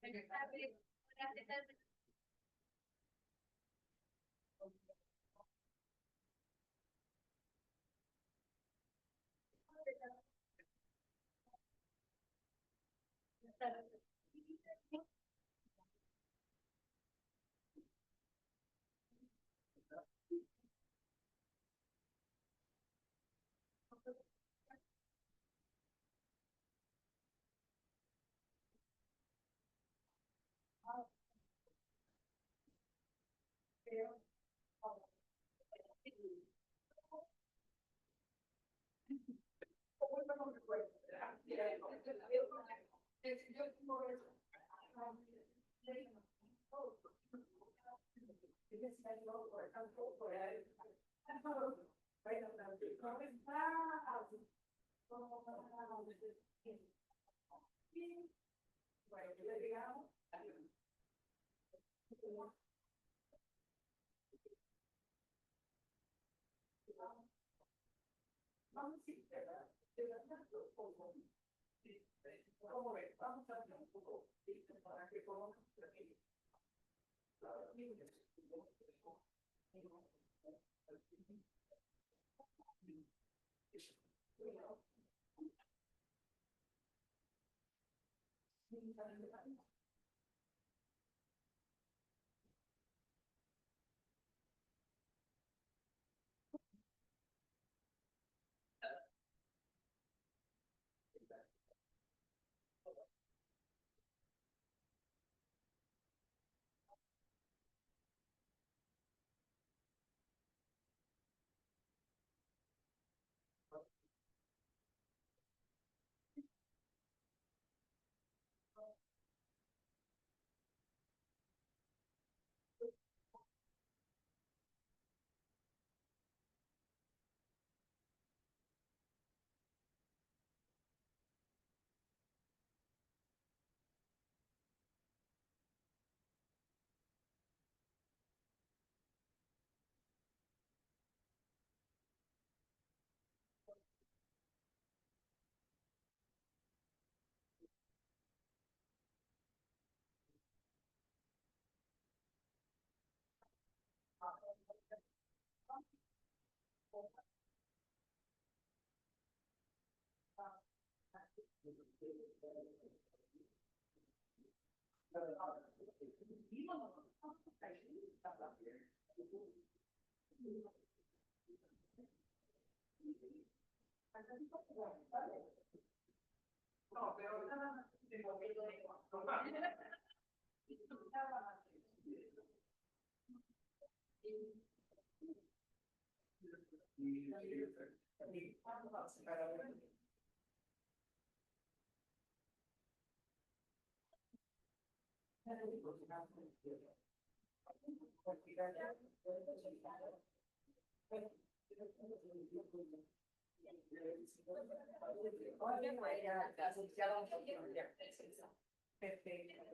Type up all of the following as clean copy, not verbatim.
Perfecto,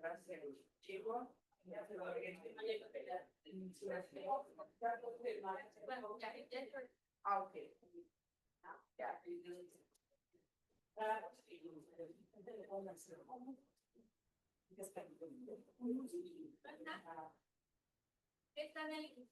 gracias. Chico. Ah, ok. Ya. Está en el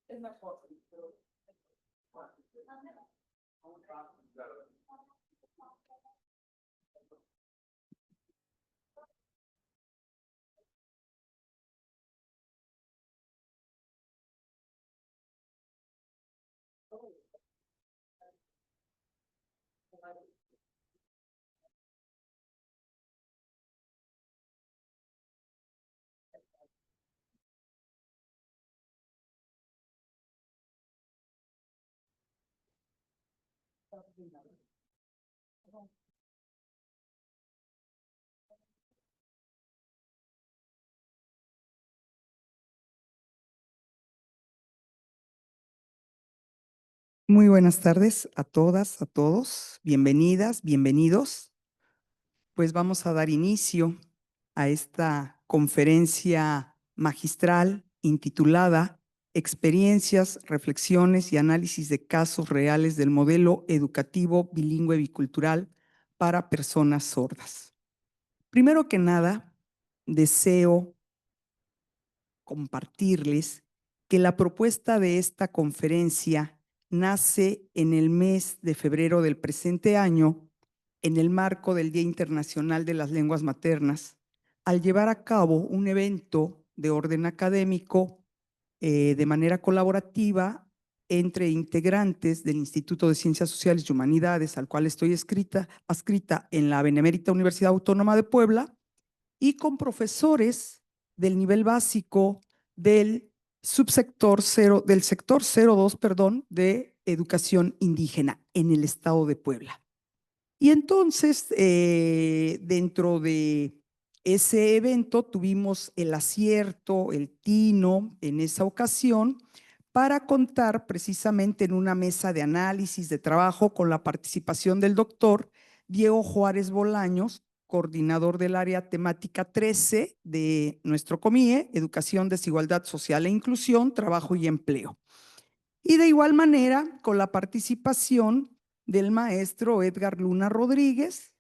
Es mejor. Muy buenas tardes a todas, a todos. Bienvenidas, bienvenidos. Pues vamos a dar inicio a esta conferencia magistral intitulada Experiencias, reflexiones y análisis de casos reales del modelo educativo bilingüe bicultural para personas sordas. Primero que nada, deseo compartirles que la propuesta de esta conferencia nace en el mes de febrero del presente año, en el marco del Día Internacional de las Lenguas Maternas, al llevar a cabo un evento de orden académico de manera colaborativa entre integrantes del Instituto de Ciencias Sociales y Humanidades, al cual estoy adscrita en la Benemérita Universidad Autónoma de Puebla, y con profesores del nivel básico del subsector 0, del sector 02, perdón, de educación indígena en el estado de Puebla. Y entonces, dentro de ese evento tuvimos el acierto, el tino en esa ocasión para contar precisamente en una mesa de análisis de trabajo con la participación del doctor Diego Juárez Bolaños, coordinador del área temática 13 de nuestro COMIE, Educación, Desigualdad Social e Inclusión, Trabajo y Empleo. Y de igual manera, con la participación del maestro Edgar Luna Rodríguez,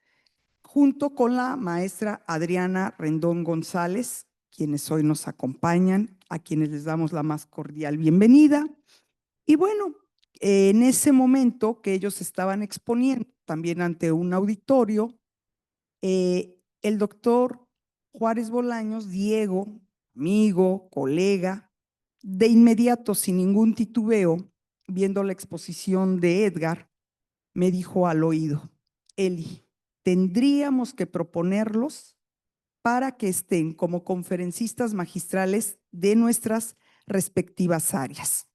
junto con la maestra Adriana Rendón González, quienes hoy nos acompañan, a quienes les damos la más cordial bienvenida. Y bueno, en ese momento que ellos estaban exponiendo también ante un auditorio, el doctor Juárez Bolaños, Diego, amigo, colega, de inmediato, sin ningún titubeo, viendo la exposición de Edgar, me dijo al oído: Eli, tendríamos que proponerlos para que estén como conferencistas magistrales de nuestras respectivas áreas.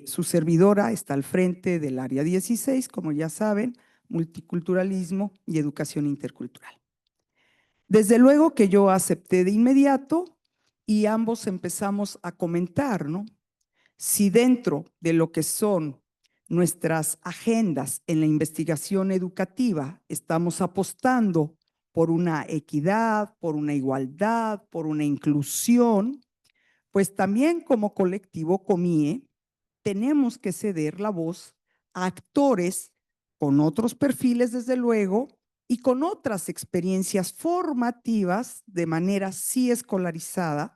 Su servidora está al frente del área 16, como ya saben, multiculturalismo y educación intercultural. Desde luego que yo acepté de inmediato y ambos empezamos a comentar, ¿no? Si dentro de lo que son nuestras agendas en la investigación educativa estamos apostando por una equidad, por una igualdad, por una inclusión, Pues también como colectivo COMIE tenemos que ceder la voz a actores con otros perfiles, desde luego, y con otras experiencias formativas de manera sí escolarizada,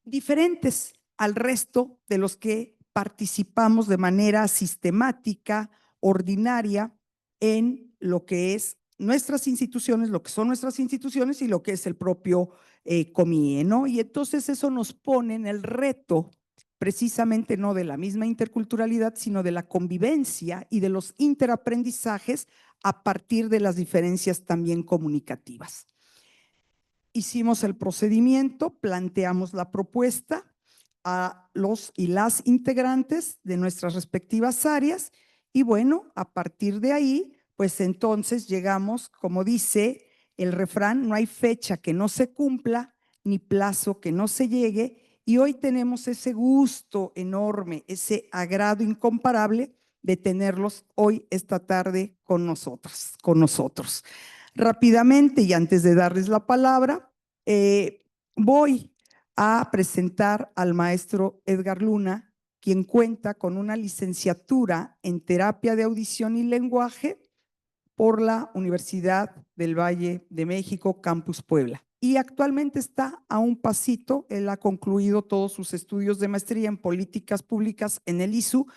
diferentes al resto de los que participamos de manera sistemática, ordinaria, en lo que es nuestras instituciones, lo que son nuestras instituciones y lo que es el propio COMIE, ¿no? Y entonces eso nos pone en el reto precisamente no de la misma interculturalidad, sino de la convivencia y de los interaprendizajes a partir de las diferencias también comunicativas. Hicimos el procedimiento, planteamos la propuesta a los y las integrantes de nuestras respectivas áreas y bueno, a partir de ahí, pues entonces llegamos, como dice el refrán, no hay fecha que no se cumpla ni plazo que no se llegue, y hoy tenemos ese gusto enorme, ese agrado incomparable de tenerlos hoy esta tarde con nosotros. Rápidamente, y antes de darles la palabra, voy a presentar al maestro Edgar Luna, quien cuenta con una licenciatura en terapia de audición y lenguaje por la Universidad del Valle de México, Campus Puebla. Y actualmente está a un pasito, él ha concluido todos sus estudios de maestría en políticas públicas en el ISU,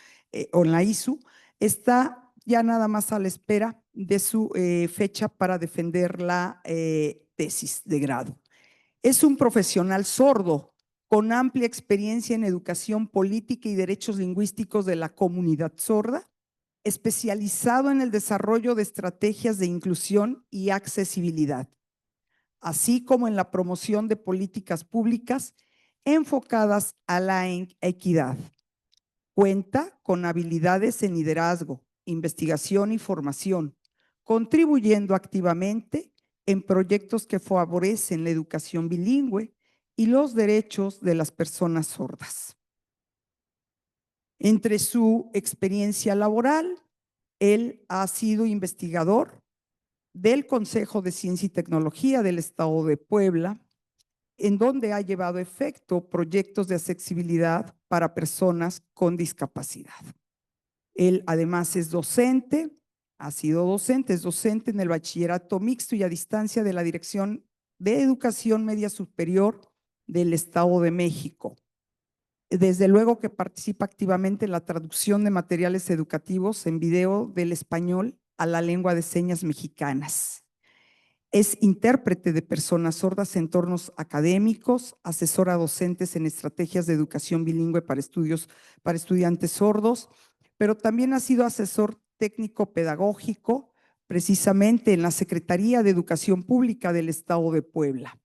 o en la ISU, está ya nada más a la espera de su fecha para defender la tesis de grado. Es un profesional sordo con amplia experiencia en educación política y derechos lingüísticos de la comunidad sorda, especializado en el desarrollo de estrategias de inclusión y accesibilidad, así como en la promoción de políticas públicas enfocadas a la equidad. Cuenta con habilidades en liderazgo, investigación y formación, contribuyendo activamente en proyectos que favorecen la educación bilingüe y los derechos de las personas sordas. Entre su experiencia laboral, él ha sido investigador del Consejo de Ciencia y Tecnología del Estado de Puebla, en donde ha llevado a efecto proyectos de accesibilidad para personas con discapacidad. Él además es docente, ha sido docente, es docente en el bachillerato mixto y a distancia de la Dirección de Educación Media Superior del Estado de México. Desde luego que participa activamente en la traducción de materiales educativos en video del español a la lengua de señas mexicanas. Es intérprete de personas sordas en entornos académicos, asesora a docentes en estrategias de educación bilingüe para estudiantes sordos, pero también ha sido asesor técnico pedagógico precisamente en la Secretaría de Educación Pública del Estado de Puebla.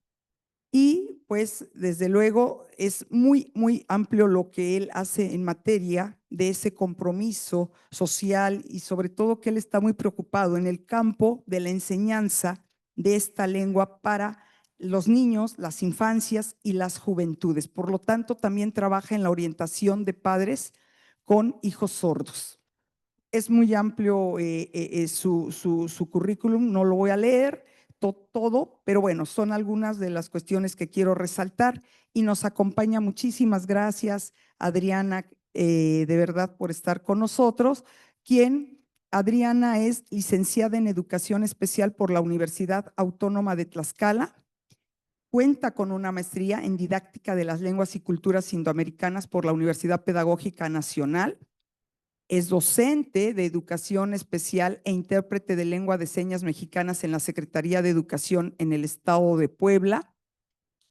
Y pues desde luego es muy, muy amplio lo que él hace en materia de ese compromiso social y sobre todo que él está muy preocupado en el campo de la enseñanza de esta lengua para los niños, las infancias y las juventudes. Por lo tanto, también trabaja en la orientación de padres con hijos sordos. Es muy amplio su currículum, no lo voy a leer todo, pero bueno, son algunas de las cuestiones que quiero resaltar y nos acompaña. Muchísimas gracias, Adriana, de verdad por estar con nosotros, Adriana es licenciada en Educación Especial por la Universidad Autónoma de Tlaxcala, cuenta con una maestría en Didáctica de las Lenguas y Culturas Indoamericanas por la Universidad Pedagógica Nacional. Es docente de Educación Especial e intérprete de lengua de señas mexicanas en la Secretaría de Educación en el Estado de Puebla.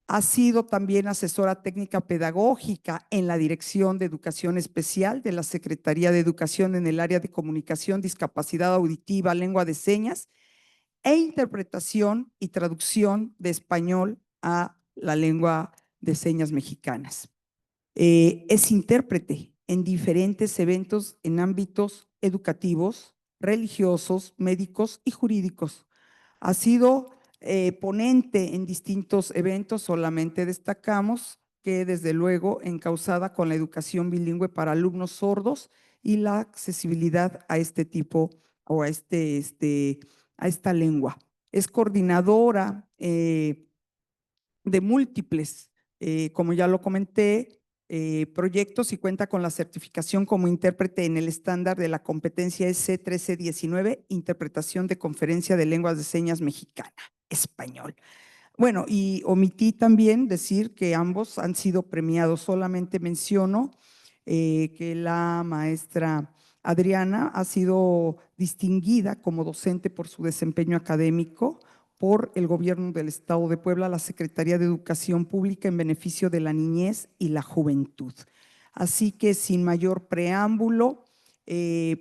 Ha sido también asesora técnica pedagógica en la Dirección de Educación Especial de la Secretaría de Educación en el área de comunicación, discapacidad auditiva, lengua de señas e interpretación y traducción de español a la lengua de señas mexicanas. Es intérprete en diferentes eventos en ámbitos educativos, religiosos, médicos y jurídicos. Ha sido ponente en distintos eventos, solamente destacamos que desde luego encauzada con la educación bilingüe para alumnos sordos y la accesibilidad a este tipo o a esta lengua. Es coordinadora de múltiples como ya lo comenté, proyectos y cuenta con la certificación como intérprete en el estándar de la competencia S 1319, interpretación de conferencia de lenguas de señas mexicana, español. Bueno, y omití también decir que ambos han sido premiados. Solamente menciono que la maestra Adriana ha sido distinguida como docente por su desempeño académico por el Gobierno del Estado de Puebla, la Secretaría de Educación Pública en beneficio de la niñez y la juventud. Así que sin mayor preámbulo,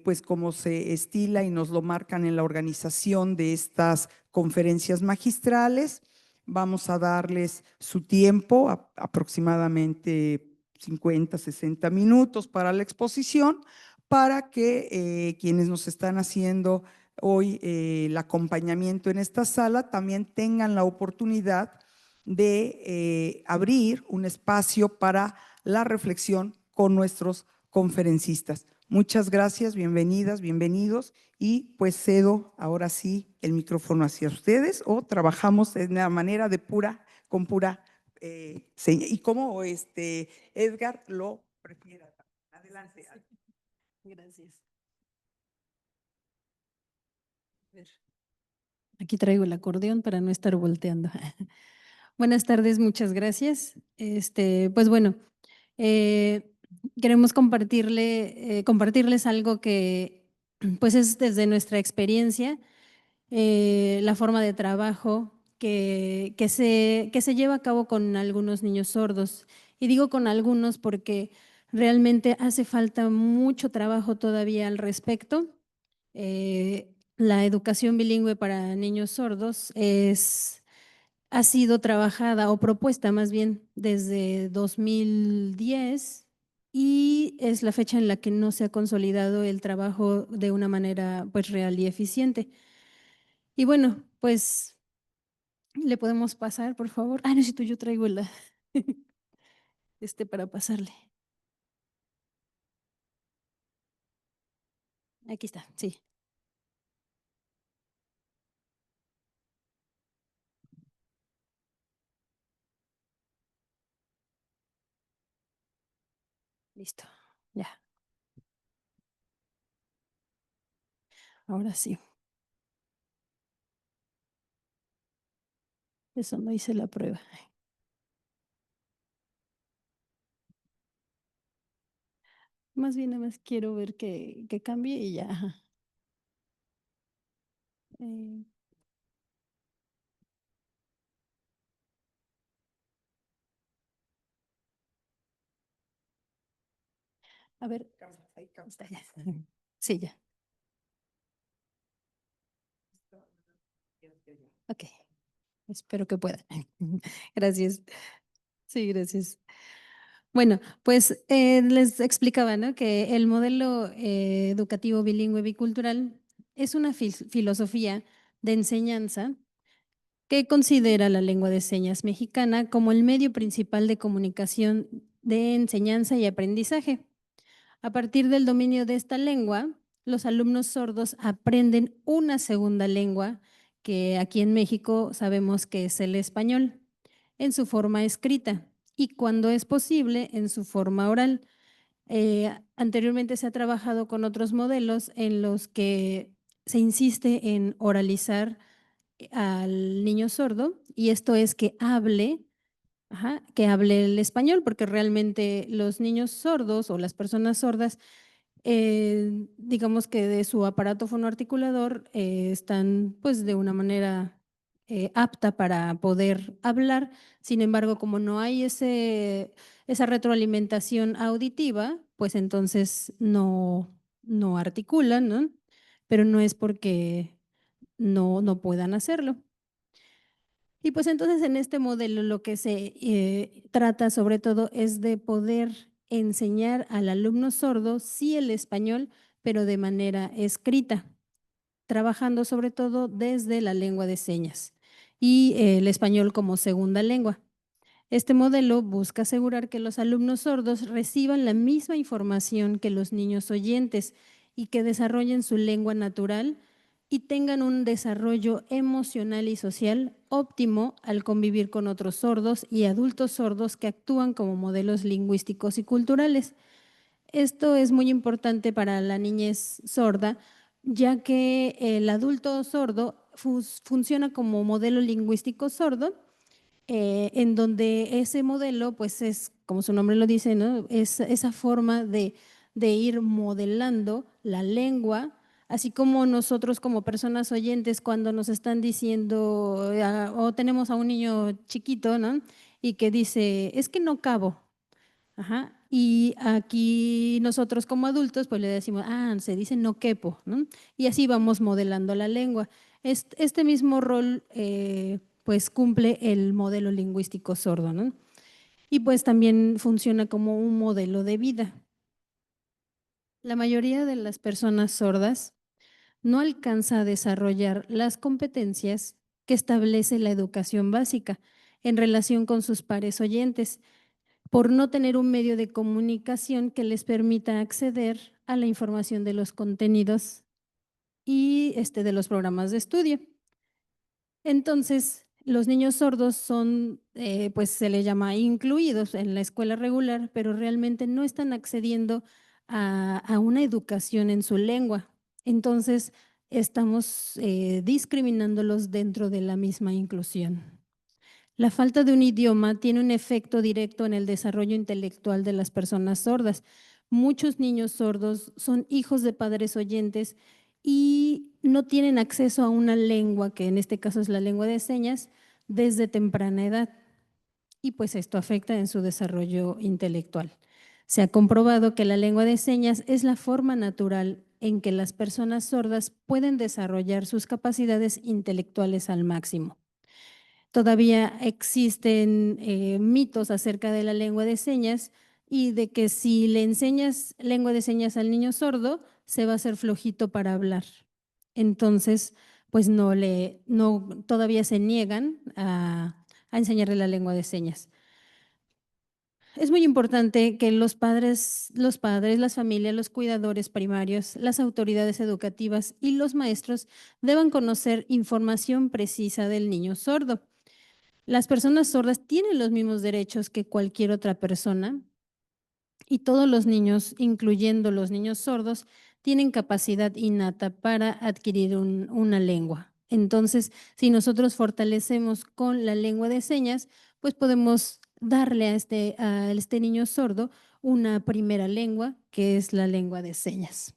pues como se estila y nos lo marcan en la organización de estas conferencias magistrales, vamos a darles su tiempo, aproximadamente 50, 60 minutos para la exposición, para que quienes nos están haciendo hoy el acompañamiento en esta sala también tengan la oportunidad de abrir un espacio para la reflexión con nuestros conferencistas. Muchas gracias, bienvenidas, bienvenidos, y pues cedo ahora sí el micrófono hacia ustedes, o trabajamos de una manera de con pura seña, y como Edgar lo prefiera. Adelante. Gracias. A ver, aquí traigo el acordeón para no estar volteando. Buenas tardes, muchas gracias. Pues bueno, queremos compartirles algo que pues es desde nuestra experiencia, la forma de trabajo que se lleva a cabo con algunos niños sordos. Y digo con algunos porque realmente hace falta mucho trabajo todavía al respecto. La educación bilingüe para niños sordos ha sido trabajada o propuesta más bien desde 2010 y es la fecha en la que no se ha consolidado el trabajo de una manera pues real y eficiente. Y bueno, pues le podemos pasar, por favor. Ah, necesito, yo traigo la para pasarle. Aquí está, sí. Listo, ya. Ahora sí. Eso no hice la prueba. Más bien nada más quiero ver que cambie y ya. Ajá. Eh, a ver, está ya. Sí, ya. Ok, espero que pueda. Gracias. Sí, gracias. Bueno, pues les explicaba, ¿no?, que el modelo educativo bilingüe bicultural es una filosofía de enseñanza que considera la lengua de señas mexicana como el medio principal de comunicación, de enseñanza y aprendizaje. A partir del dominio de esta lengua, los alumnos sordos aprenden una segunda lengua, que aquí en México sabemos que es el español, en su forma escrita y, cuando es posible, en su forma oral. Anteriormente se ha trabajado con otros modelos en los que se insiste en oralizar al niño sordo, y esto es que hable, que hable el español, porque realmente los niños sordos o las personas sordas, digamos que de su aparato fonoarticulador están pues de una manera apta para poder hablar. Sin embargo, como no hay esa retroalimentación auditiva, pues entonces no articulan, ¿no? Pero no es porque no puedan hacerlo. Y pues entonces en este modelo lo que se trata sobre todo es de poder enseñar al alumno sordo, sí, el español, pero de manera escrita, trabajando sobre todo desde la lengua de señas y el español como segunda lengua. Este modelo busca asegurar que los alumnos sordos reciban la misma información que los niños oyentes y que desarrollen su lengua natural y tengan un desarrollo emocional y social óptimo al convivir con otros sordos y adultos sordos que actúan como modelos lingüísticos y culturales. Esto es muy importante para la niñez sorda, ya que el adulto sordo funciona como modelo lingüístico sordo, en donde ese modelo, pues es, como su nombre lo dice, ¿no? Es esa forma de ir modelando la lengua, así como nosotros como personas oyentes cuando nos están diciendo, o tenemos a un niño chiquito, ¿no? Y que dice, es que no cabo. Ajá. Y aquí nosotros como adultos pues le decimos, se dice no quepo, ¿no? Y así vamos modelando la lengua. Este mismo rol pues cumple el modelo lingüístico sordo, ¿no? Y pues también funciona como un modelo de vida. La mayoría de las personas sordas no alcanza a desarrollar las competencias que establece la educación básica en relación con sus pares oyentes, por no tener un medio de comunicación que les permita acceder a la información de los contenidos y de los programas de estudio. Entonces, los niños sordos son, pues se les llama incluidos en la escuela regular, pero realmente no están accediendo a una educación en su lengua. Entonces, estamos discriminándolos dentro de la misma inclusión. La falta de un idioma tiene un efecto directo en el desarrollo intelectual de las personas sordas. Muchos niños sordos son hijos de padres oyentes y no tienen acceso a una lengua, que en este caso es la lengua de señas, desde temprana edad. Y pues esto afecta en su desarrollo intelectual. Se ha comprobado que la lengua de señas es la forma natural en que las personas sordas pueden desarrollar sus capacidades intelectuales al máximo. Todavía existen mitos acerca de la lengua de señas y de que si le enseñas lengua de señas al niño sordo, se va a hacer flojito para hablar. Entonces, pues todavía se niegan a enseñarle la lengua de señas. Es muy importante que los padres, las familias, los cuidadores primarios, las autoridades educativas y los maestros deban conocer información precisa del niño sordo. Las personas sordas tienen los mismos derechos que cualquier otra persona y todos los niños, incluyendo los niños sordos, tienen capacidad innata para adquirir una lengua. Entonces, si nosotros fortalecemos con la lengua de señas, pues podemos darle a este niño sordo una primera lengua, que es la lengua de señas.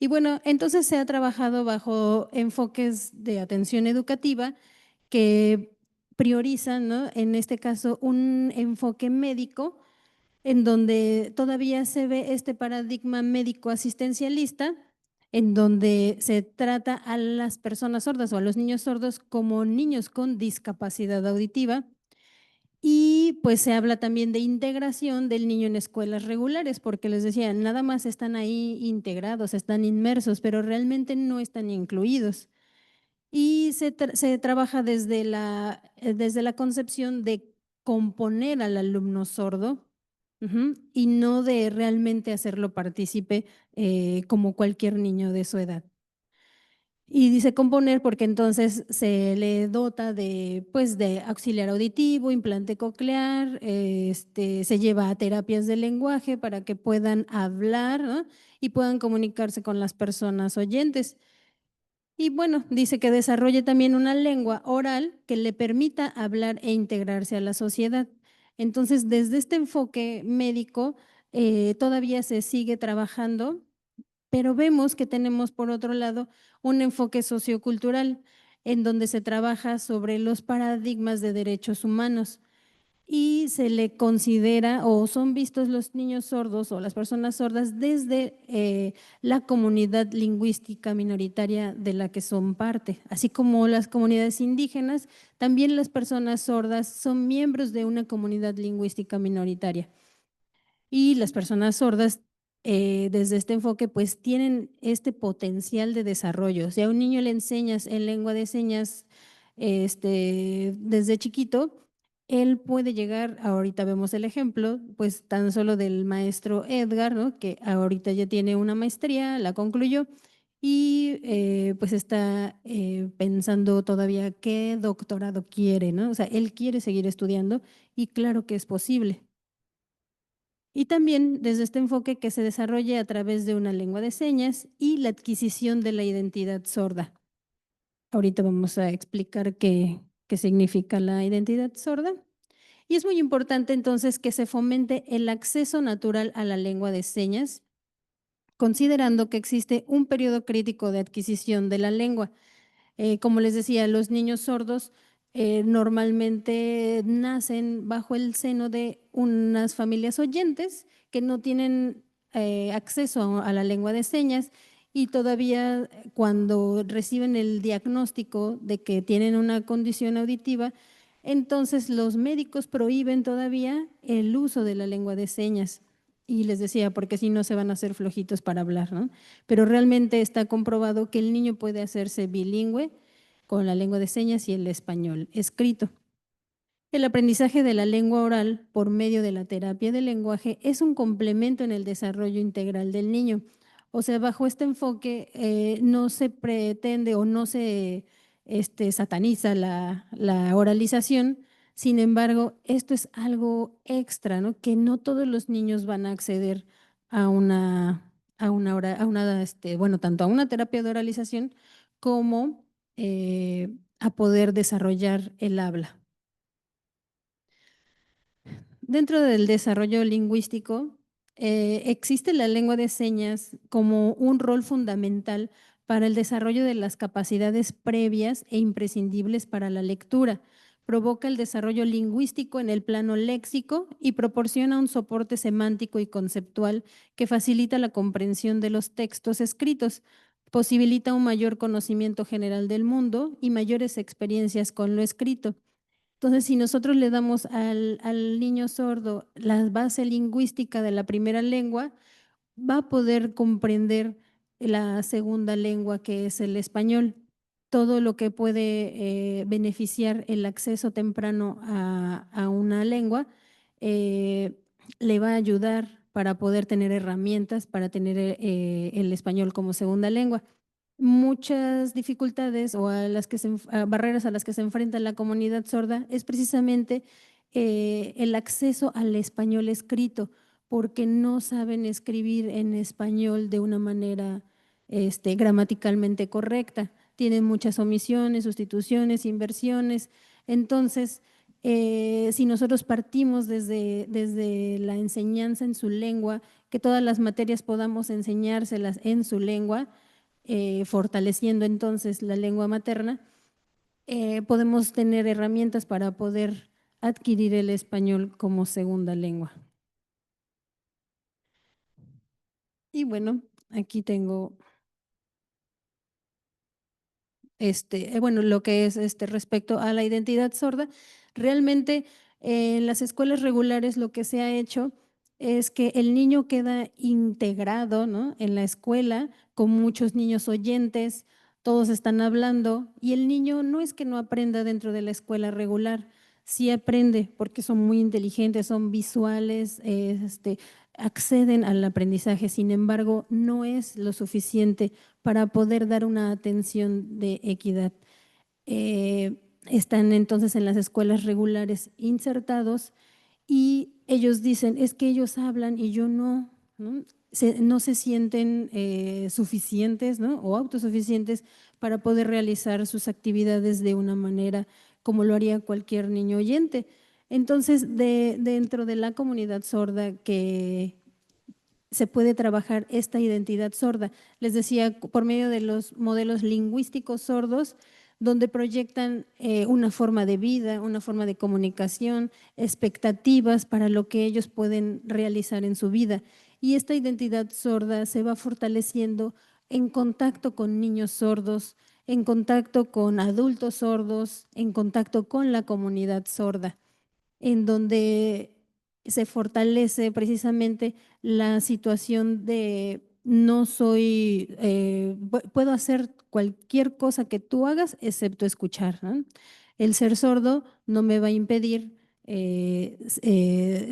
Y bueno, entonces se ha trabajado bajo enfoques de atención educativa que priorizan, ¿no? En este caso, un enfoque médico en donde todavía se ve este paradigma médico asistencialista, en donde se trata a las personas sordas o a los niños sordos como niños con discapacidad auditiva. Y pues se habla también de integración del niño en escuelas regulares, porque les decía, nada más están ahí integrados, están inmersos, pero realmente no están incluidos. Y se trabaja desde la concepción de componer al alumno sordo, y no de realmente hacerlo partícipe como cualquier niño de su edad. Y dice componer porque entonces se le dota pues, de auxiliar auditivo, implante coclear, se lleva a terapias de lenguaje para que puedan hablar, ¿no? Y puedan comunicarse con las personas oyentes. Y bueno, dice que desarrolle también una lengua oral que le permita hablar e integrarse a la sociedad. Entonces, desde este enfoque médico, todavía se sigue trabajando, pero vemos que tenemos, por otro lado, un enfoque sociocultural en donde se trabaja sobre los paradigmas de derechos humanos y se le considera o son vistos los niños sordos o las personas sordas desde la comunidad lingüística minoritaria de la que son parte, así como las comunidades indígenas, también las personas sordas son miembros de una comunidad lingüística minoritaria. Y las personas sordas, desde este enfoque, pues tienen este potencial de desarrollo. Si a un niño le enseñas en lengua de señas desde chiquito, él puede llegar, ahorita vemos el ejemplo, pues tan solo del maestro Edgar, ¿no? Que ahorita ya tiene una maestría, la concluyó y pues está pensando todavía qué doctorado quiere, ¿no? O sea, él quiere seguir estudiando y claro que es posible. Y también desde este enfoque que se desarrolle a través de una lengua de señas y la adquisición de la identidad sorda. Ahorita vamos a explicar qué significa la identidad sorda. Y es muy importante entonces que se fomente el acceso natural a la lengua de señas, considerando que existe un periodo crítico de adquisición de la lengua. Como les decía, los niños sordos normalmente nacen bajo el seno de unas familias oyentes que no tienen acceso a la lengua de señas y todavía cuando reciben el diagnóstico de que tienen una condición auditiva, entonces los médicos prohíben todavía el uso de la lengua de señas. Y les decía, porque si no se van a hacer flojitos para hablar, ¿no? Pero realmente está comprobado que el niño puede hacerse bilingüe con la lengua de señas y el español escrito. El aprendizaje de la lengua oral por medio de la terapia del lenguaje es un complemento en el desarrollo integral del niño. O sea, bajo este enfoque no se pretende o no se sataniza la oralización. Sin embargo, esto es algo extra, ¿no? Que no todos los niños van a acceder bueno, tanto a una terapia de oralización como a poder desarrollar el habla. Dentro del desarrollo lingüístico, existe la lengua de señas como un rol fundamental para el desarrollo de las capacidades previas e imprescindibles para la lectura. Provoca el desarrollo lingüístico en el plano léxico y proporciona un soporte semántico y conceptual que facilita la comprensión de los textos escritos, posibilita un mayor conocimiento general del mundo y mayores experiencias con lo escrito. Entonces, si nosotros le damos al niño sordo la base lingüística de la primera lengua, va a poder comprender la segunda lengua, que es el español. Todo lo que puede beneficiar el acceso temprano a una lengua le va a ayudar para poder tener herramientas para tener el español como segunda lengua. Muchas dificultades o barreras a las que se enfrenta la comunidad sorda es precisamente el acceso al español escrito, porque no saben escribir en español de una manera gramaticalmente correcta. Tienen muchas omisiones, sustituciones, inversiones. Entonces, si nosotros partimos desde la enseñanza en su lengua, que todas las materias podamos enseñárselas en su lengua, fortaleciendo entonces la lengua materna, podemos tener herramientas para poder adquirir el español como segunda lengua. Y bueno, aquí tengo bueno, lo que es respecto a la identidad sorda. Realmente en las escuelas regulares lo que se ha hecho es que el niño queda integrado, ¿no? En la escuela con muchos niños oyentes, todos están hablando y el niño no es que no aprenda dentro de la escuela regular, sí aprende porque son muy inteligentes, son visuales, acceden al aprendizaje, sin embargo, no es lo suficiente para poder dar una atención de equidad. Están entonces en las escuelas regulares insertados y ellos dicen, es que ellos hablan y yo no, ¿no? No se sienten suficientes, ¿no? O autosuficientes para poder realizar sus actividades de una manera como lo haría cualquier niño oyente. Entonces, dentro de la comunidad sorda que se puede trabajar esta identidad sorda. Les decía, por medio de los modelos lingüísticos sordos, donde proyectan una forma de vida, una forma de comunicación, expectativas para lo que ellos pueden realizar en su vida. Y esta identidad sorda se va fortaleciendo en contacto con niños sordos, en contacto con adultos sordos, en contacto con la comunidad sorda, en donde se fortalece precisamente la situación de no soy, puedo hacer cualquier cosa que tú hagas excepto escuchar, ¿no? El ser sordo no me va a impedir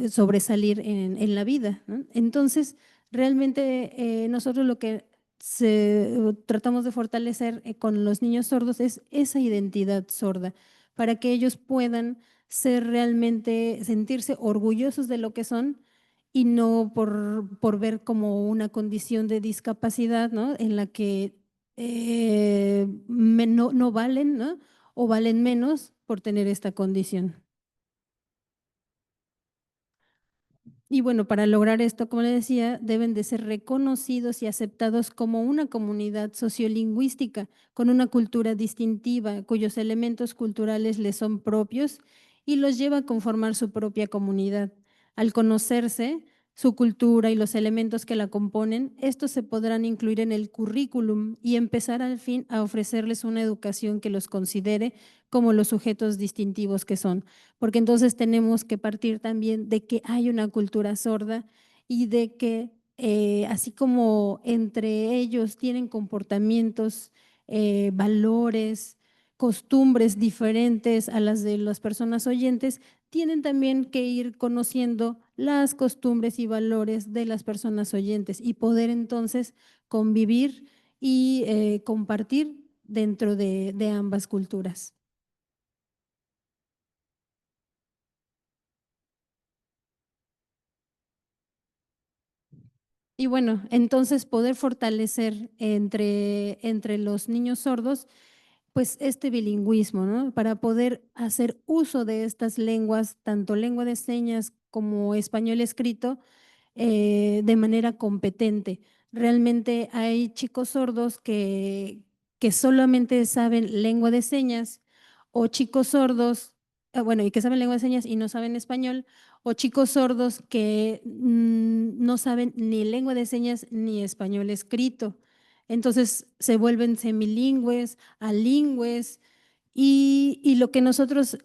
sobresalir en la vida, ¿no? Entonces, realmente nosotros lo que tratamos de fortalecer con los niños sordos es esa identidad sorda, para que ellos puedan ser realmente, sentirse orgullosos de lo que son y no por ver como una condición de discapacidad, ¿no? En la que no valen, ¿no? O valen menos por tener esta condición. Y bueno, para lograr esto, como le decía, deben de ser reconocidos y aceptados como una comunidad sociolingüística con una cultura distintiva, cuyos elementos culturales les son propios y los lleva a conformar su propia comunidad. Al conocerse su cultura y los elementos que la componen, estos se podrán incluir en el currículum y empezar al fin a ofrecerles una educación que los considere como los sujetos distintivos que son, porque entonces tenemos que partir también de que hay una cultura sorda y de que así como entre ellos tienen comportamientos, valores, costumbres diferentes a las de las personas oyentes, tienen también que ir conociendo las costumbres y valores de las personas oyentes y poder entonces convivir y compartir dentro de ambas culturas. Y bueno, entonces poder fortalecer entre los niños sordos, pues este bilingüismo, ¿no? Para poder hacer uso de estas lenguas, tanto lengua de señas como español escrito, de manera competente. Realmente hay chicos sordos que solamente saben lengua de señas o chicos sordos, bueno, y que saben lengua de señas y no saben español, o chicos sordos que no saben ni lengua de señas ni español escrito. Entonces se vuelven semilingües, alingües, y lo que nosotros,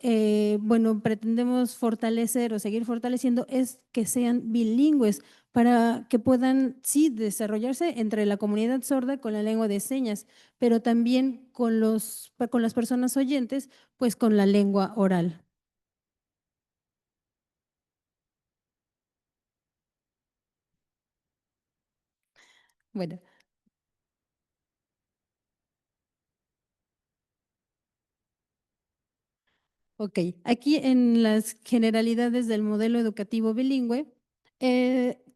bueno, pretendemos fortalecer o seguir fortaleciendo es que sean bilingües para que puedan, sí, desarrollarse entre la comunidad sorda con la lengua de señas, pero también con las personas oyentes, pues con la lengua oral. Bueno, ok. Aquí en las generalidades del modelo educativo bilingüe,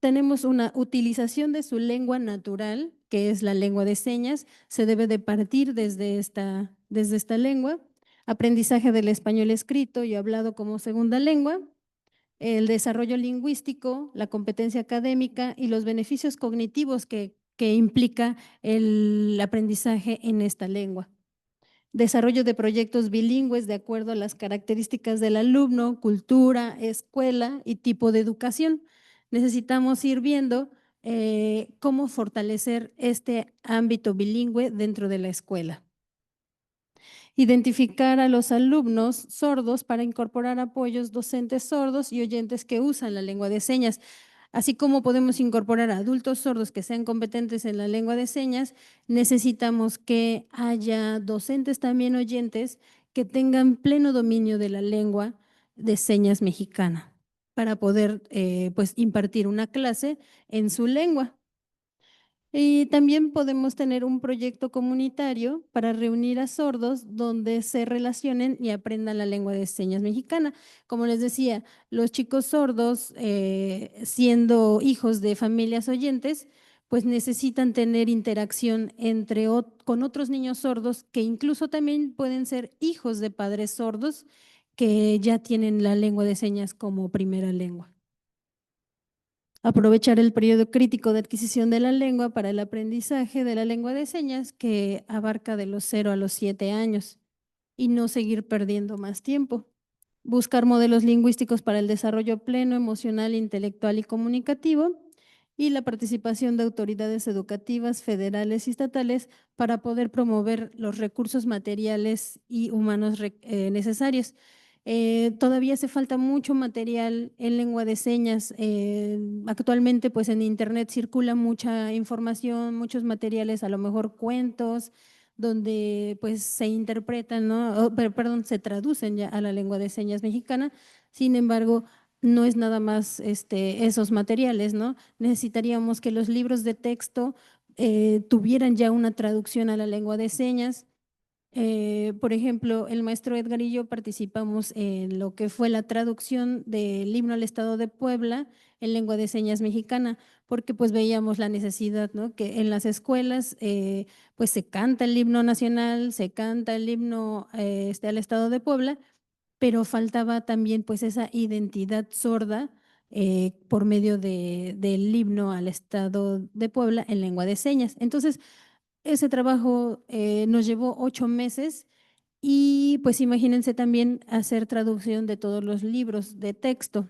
tenemos una utilización de su lengua natural, que es la lengua de señas. Se debe de partir desde esta lengua. Aprendizaje del español escrito y hablado como segunda lengua. El desarrollo lingüístico, la competencia académica y los beneficios cognitivos que implica el aprendizaje en esta lengua. Desarrollo de proyectos bilingües de acuerdo a las características del alumno, cultura, escuela y tipo de educación. Necesitamos ir viendo cómo fortalecer este ámbito bilingüe dentro de la escuela. Identificar a los alumnos sordos para incorporar apoyos docentes sordos y oyentes que usan la lengua de señas. Así como podemos incorporar a adultos sordos que sean competentes en la lengua de señas, necesitamos que haya docentes también oyentes que tengan pleno dominio de la lengua de señas mexicana para poder pues impartir una clase en su lengua. Y también podemos tener un proyecto comunitario para reunir a sordos donde se relacionen y aprendan la lengua de señas mexicana. Como les decía, los chicos sordos, siendo hijos de familias oyentes, pues necesitan tener interacción con otros niños sordos que incluso también pueden ser hijos de padres sordos que ya tienen la lengua de señas como primera lengua. Aprovechar el periodo crítico de adquisición de la lengua para el aprendizaje de la lengua de señas que abarca de los 0 a los 7 años y no seguir perdiendo más tiempo. Buscar modelos lingüísticos para el desarrollo pleno, emocional, intelectual y comunicativo y la participación de autoridades educativas federales y estatales para poder promover los recursos materiales y humanos necesarios. Todavía hace falta mucho material en lengua de señas. Actualmente, pues en internet circula mucha información, muchos materiales, a lo mejor cuentos, donde pues se interpretan, ¿no? Perdón, se traducen ya a la lengua de señas mexicana. Sin embargo, no es nada más esos materiales, ¿no? Necesitaríamos que los libros de texto tuvieran ya una traducción a la lengua de señas. Por ejemplo, el maestro Edgar y yo participamos en lo que fue la traducción del himno al Estado de Puebla en lengua de señas mexicana, porque pues veíamos la necesidad, ¿no? Que en las escuelas pues se canta el himno nacional, se canta el himno al Estado de Puebla, pero faltaba también pues esa identidad sorda por medio del himno al Estado de Puebla en lengua de señas. Entonces, ese trabajo nos llevó 8 meses y pues imagínense también hacer traducción de todos los libros de texto,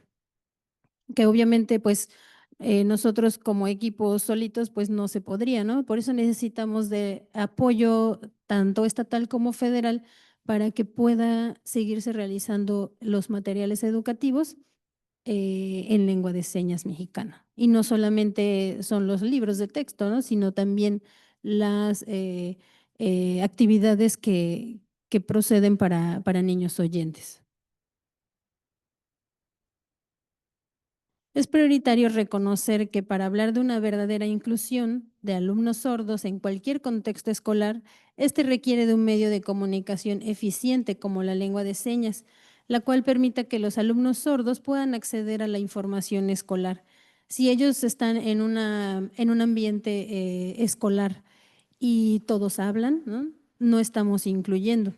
que obviamente pues nosotros como equipo solitos pues no se podría, ¿no? Por eso necesitamos de apoyo tanto estatal como federal para que pueda seguirse realizando los materiales educativos en lengua de señas mexicana. Y no solamente son los libros de texto, ¿no? Sino también las actividades que proceden para niños oyentes. Es prioritario reconocer que para hablar de una verdadera inclusión de alumnos sordos en cualquier contexto escolar, este requiere de un medio de comunicación eficiente como la lengua de señas, la cual permita que los alumnos sordos puedan acceder a la información escolar. Si ellos están en un ambiente escolar y todos hablan, ¿no? No estamos incluyendo.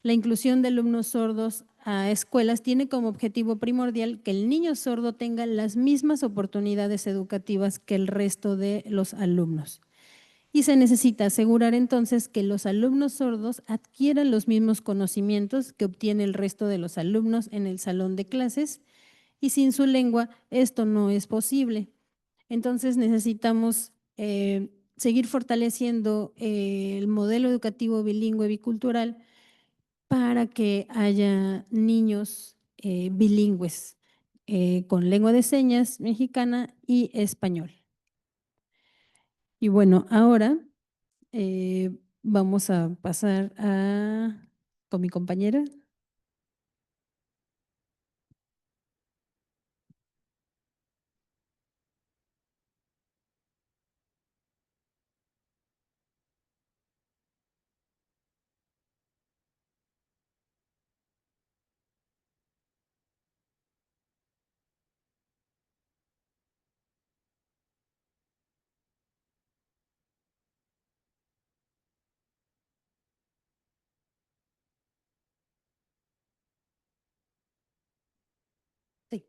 La inclusión de alumnos sordos a escuelas tiene como objetivo primordial que el niño sordo tenga las mismas oportunidades educativas que el resto de los alumnos. Y se necesita asegurar entonces que los alumnos sordos adquieran los mismos conocimientos que obtiene el resto de los alumnos en el salón de clases, y sin su lengua esto no es posible. Entonces necesitamos seguir fortaleciendo el modelo educativo bilingüe bicultural para que haya niños bilingües con lengua de señas mexicana y español. Y bueno, ahora vamos a pasar con mi compañera. Sí.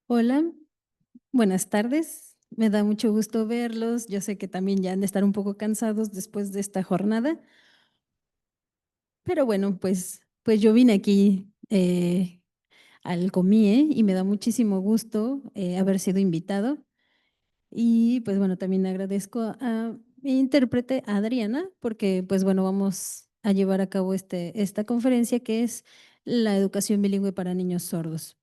Hola, buenas tardes. Me da mucho gusto verlos. Yo sé que también ya han de estar un poco cansados después de esta jornada, pero bueno, pues yo vine aquí al COMIE y me da muchísimo gusto haber sido invitado. Y pues bueno, también agradezco a mi intérprete, a Adriana, porque pues bueno, vamos a llevar a cabo esta conferencia que es la educación bilingüe para niños sordos.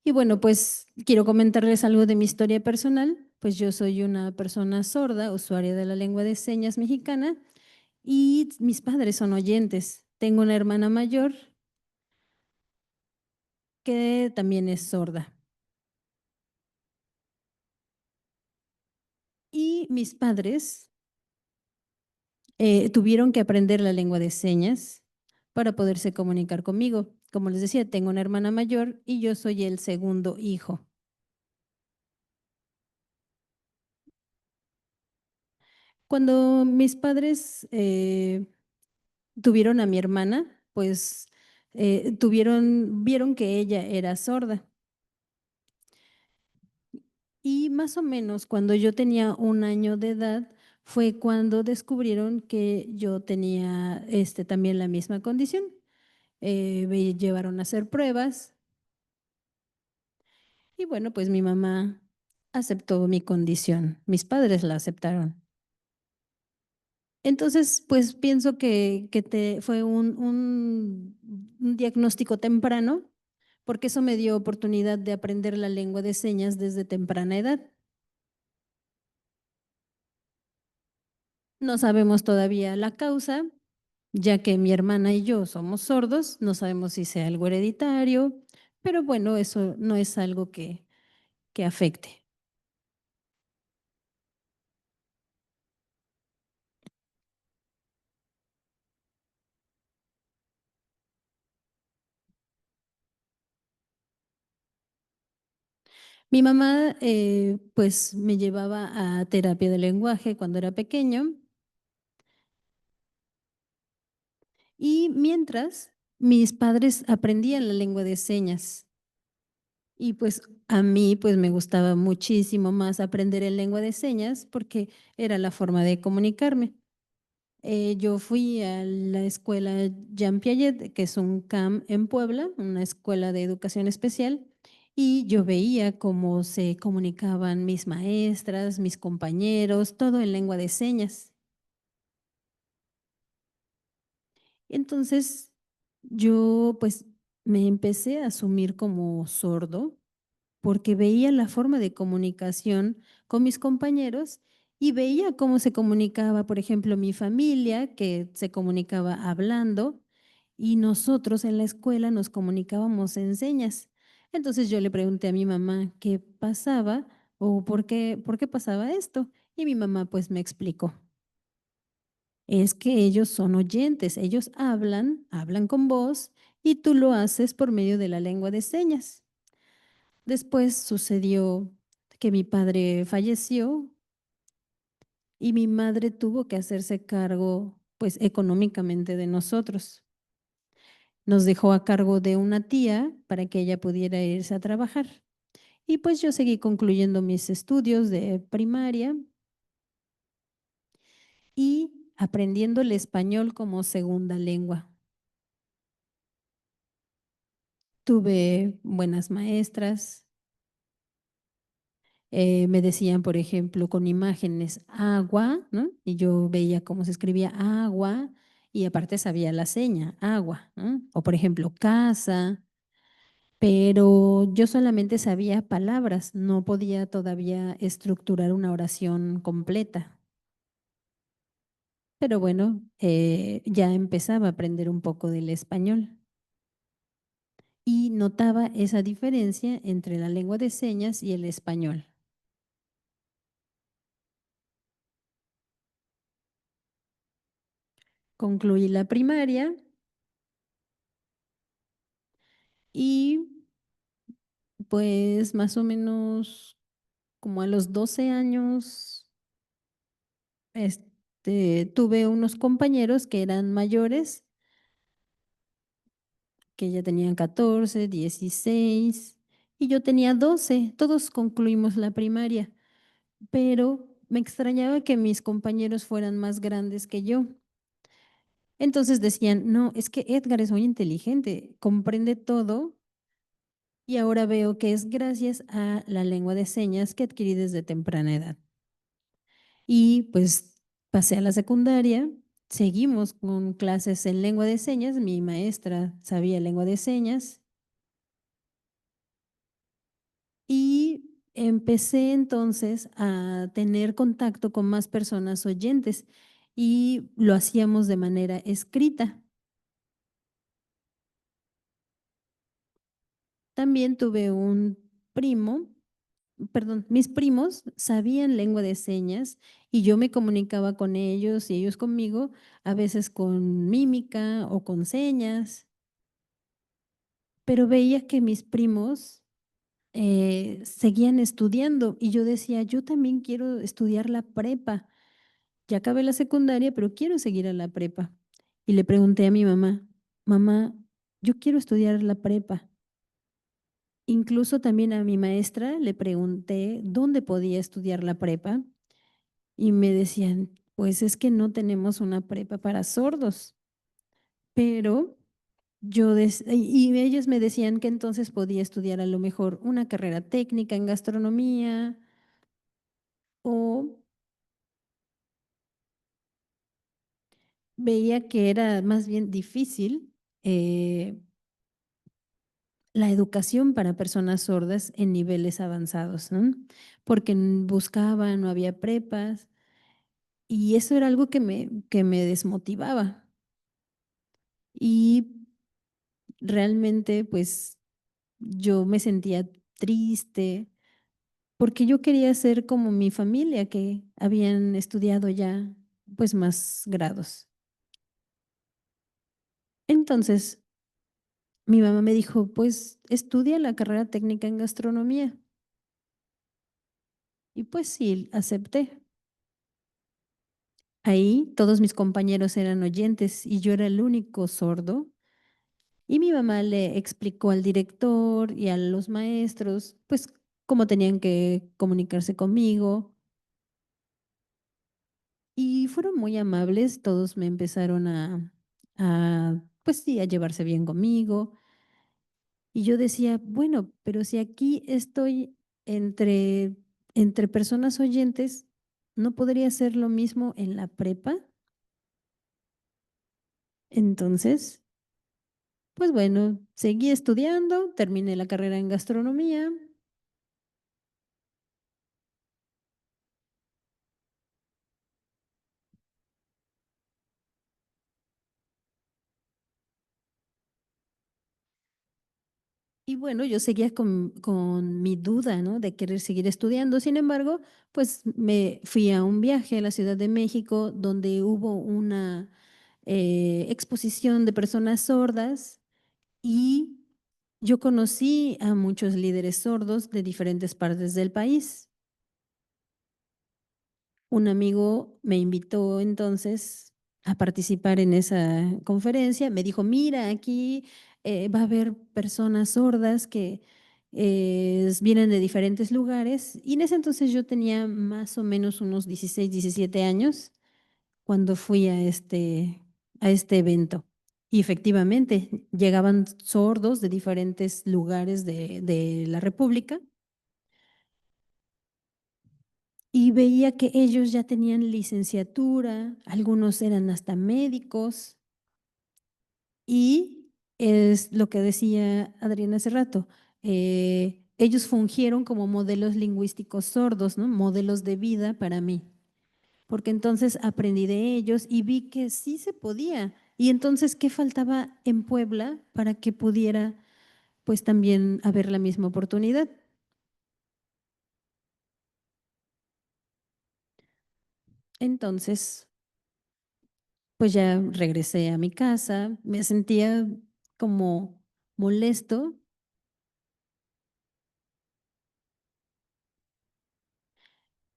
Y bueno, pues quiero comentarles algo de mi historia personal. Pues yo soy una persona sorda, usuaria de la lengua de señas mexicana, y mis padres son oyentes. Tengo una hermana mayor que también es sorda. Y mis padres tuvieron que aprender la lengua de señas para poderse comunicar conmigo. Como les decía, tengo una hermana mayor y yo soy el segundo hijo. Cuando mis padres tuvieron a mi hermana, pues vieron que ella era sorda. Y más o menos cuando yo tenía 1 año de edad, fue cuando descubrieron que yo tenía también la misma condición. Me llevaron a hacer pruebas y bueno, pues mi mamá aceptó mi condición, mis padres la aceptaron. Entonces, pues pienso que fue un diagnóstico temprano, porque eso me dio oportunidad de aprender la lengua de señas desde temprana edad. No sabemos todavía la causa, ya que mi hermana y yo somos sordos, no sabemos si sea algo hereditario, pero bueno, eso no es algo que afecte. Mi mamá pues me llevaba a terapia de lenguaje cuando era pequeño y mientras mis padres aprendían la lengua de señas. Y pues a mí pues me gustaba muchísimo más aprender en lengua de señas porque era la forma de comunicarme. Yo fui a la escuela Jean Piaget, que es un CAM en Puebla, una escuela de educación especial, y yo veía cómo se comunicaban mis maestras, mis compañeros, todo en lengua de señas. Entonces yo pues me empecé a asumir como sordo porque veía la forma de comunicación con mis compañeros y veía cómo se comunicaba, por ejemplo, mi familia, que se comunicaba hablando, y nosotros en la escuela nos comunicábamos en señas. Entonces yo le pregunté a mi mamá qué pasaba o por qué pasaba esto, y mi mamá pues me explicó. Es que ellos son oyentes, ellos hablan con voz, y tú lo haces por medio de la lengua de señas. Después sucedió que mi padre falleció y mi madre tuvo que hacerse cargo, pues económicamente de nosotros. Nos dejó a cargo de una tía para que ella pudiera irse a trabajar. Y pues yo seguí concluyendo mis estudios de primaria y aprendiendo el español como segunda lengua. Tuve buenas maestras, me decían, por ejemplo, con imágenes agua, ¿no? Y yo veía cómo se escribía agua y aparte sabía la seña, agua, ¿no? O por ejemplo, casa, pero yo solamente sabía palabras, no podía todavía estructurar una oración completa. Pero bueno, ya empezaba a aprender un poco del español y notaba esa diferencia entre la lengua de señas y el español. Concluí la primaria y pues más o menos como a los 12 años, tuve unos compañeros que eran mayores, que ya tenían 14, 16 y yo tenía 12. Todos concluimos la primaria, pero me extrañaba que mis compañeros fueran más grandes que yo. Entonces decían, no, es que Edgar es muy inteligente, comprende todo y ahora veo que es gracias a la lengua de señas que adquirí desde temprana edad. Y pues pasé a la secundaria, seguimos con clases en lengua de señas, mi maestra sabía lengua de señas y empecé entonces a tener contacto con más personas oyentes y lo hacíamos de manera escrita. También tuve un primo, perdón, mis primos sabían lengua de señas y yo me comunicaba con ellos y ellos conmigo, a veces con mímica o con señas, pero veía que mis primos seguían estudiando y yo decía, yo también quiero estudiar la prepa. Ya acabé la secundaria, pero quiero seguir a la prepa. Y le pregunté a mi mamá, mamá, yo quiero estudiar la prepa. Incluso también a mi maestra le pregunté dónde podía estudiar la prepa y me decían, pues es que no tenemos una prepa para sordos, pero y ellos me decían que entonces podía estudiar a lo mejor una carrera técnica en gastronomía o veía que era más bien difícil la educación para personas sordas en niveles avanzados, ¿no? Porque buscaba, no había prepas y eso era algo que me desmotivaba. Y realmente, pues, yo me sentía triste porque yo quería ser como mi familia, que habían estudiado ya, pues, más grados. Entonces, mi mamá me dijo, pues, estudia la carrera técnica en gastronomía. Y pues sí, acepté. Ahí todos mis compañeros eran oyentes y yo era el único sordo. Y mi mamá le explicó al director y a los maestros, pues, cómo tenían que comunicarse conmigo. Y fueron muy amables, todos me empezaron pues sí, a llevarse bien conmigo. Y yo decía, bueno, pero si aquí estoy entre, entre personas oyentes, ¿no podría ser lo mismo en la prepa? Entonces, pues bueno, seguí estudiando, terminé la carrera en gastronomía. Y bueno, yo seguía con mi duda, ¿no? De querer seguir estudiando. Sin embargo, pues me fui a un viaje a la Ciudad de México donde hubo una exposición de personas sordas y yo conocí a muchos líderes sordos de diferentes partes del país. Un amigo me invitó entonces a participar en esa conferencia. Me dijo, mira, aquí va a haber personas sordas que vienen de diferentes lugares. Y en ese entonces yo tenía más o menos unos 16, 17 años cuando fui a este evento. Y efectivamente, llegaban sordos de diferentes lugares de la República y veía que ellos ya tenían licenciatura, algunos eran hasta médicos y es lo que decía Adriana hace rato, ellos fungieron como modelos lingüísticos sordos, ¿no? Modelos de vida para mí, porque entonces aprendí de ellos y vi que sí se podía. Y entonces, ¿qué faltaba en Puebla para que pudiera pues también haber la misma oportunidad? Entonces, pues ya regresé a mi casa, me sentía como molesto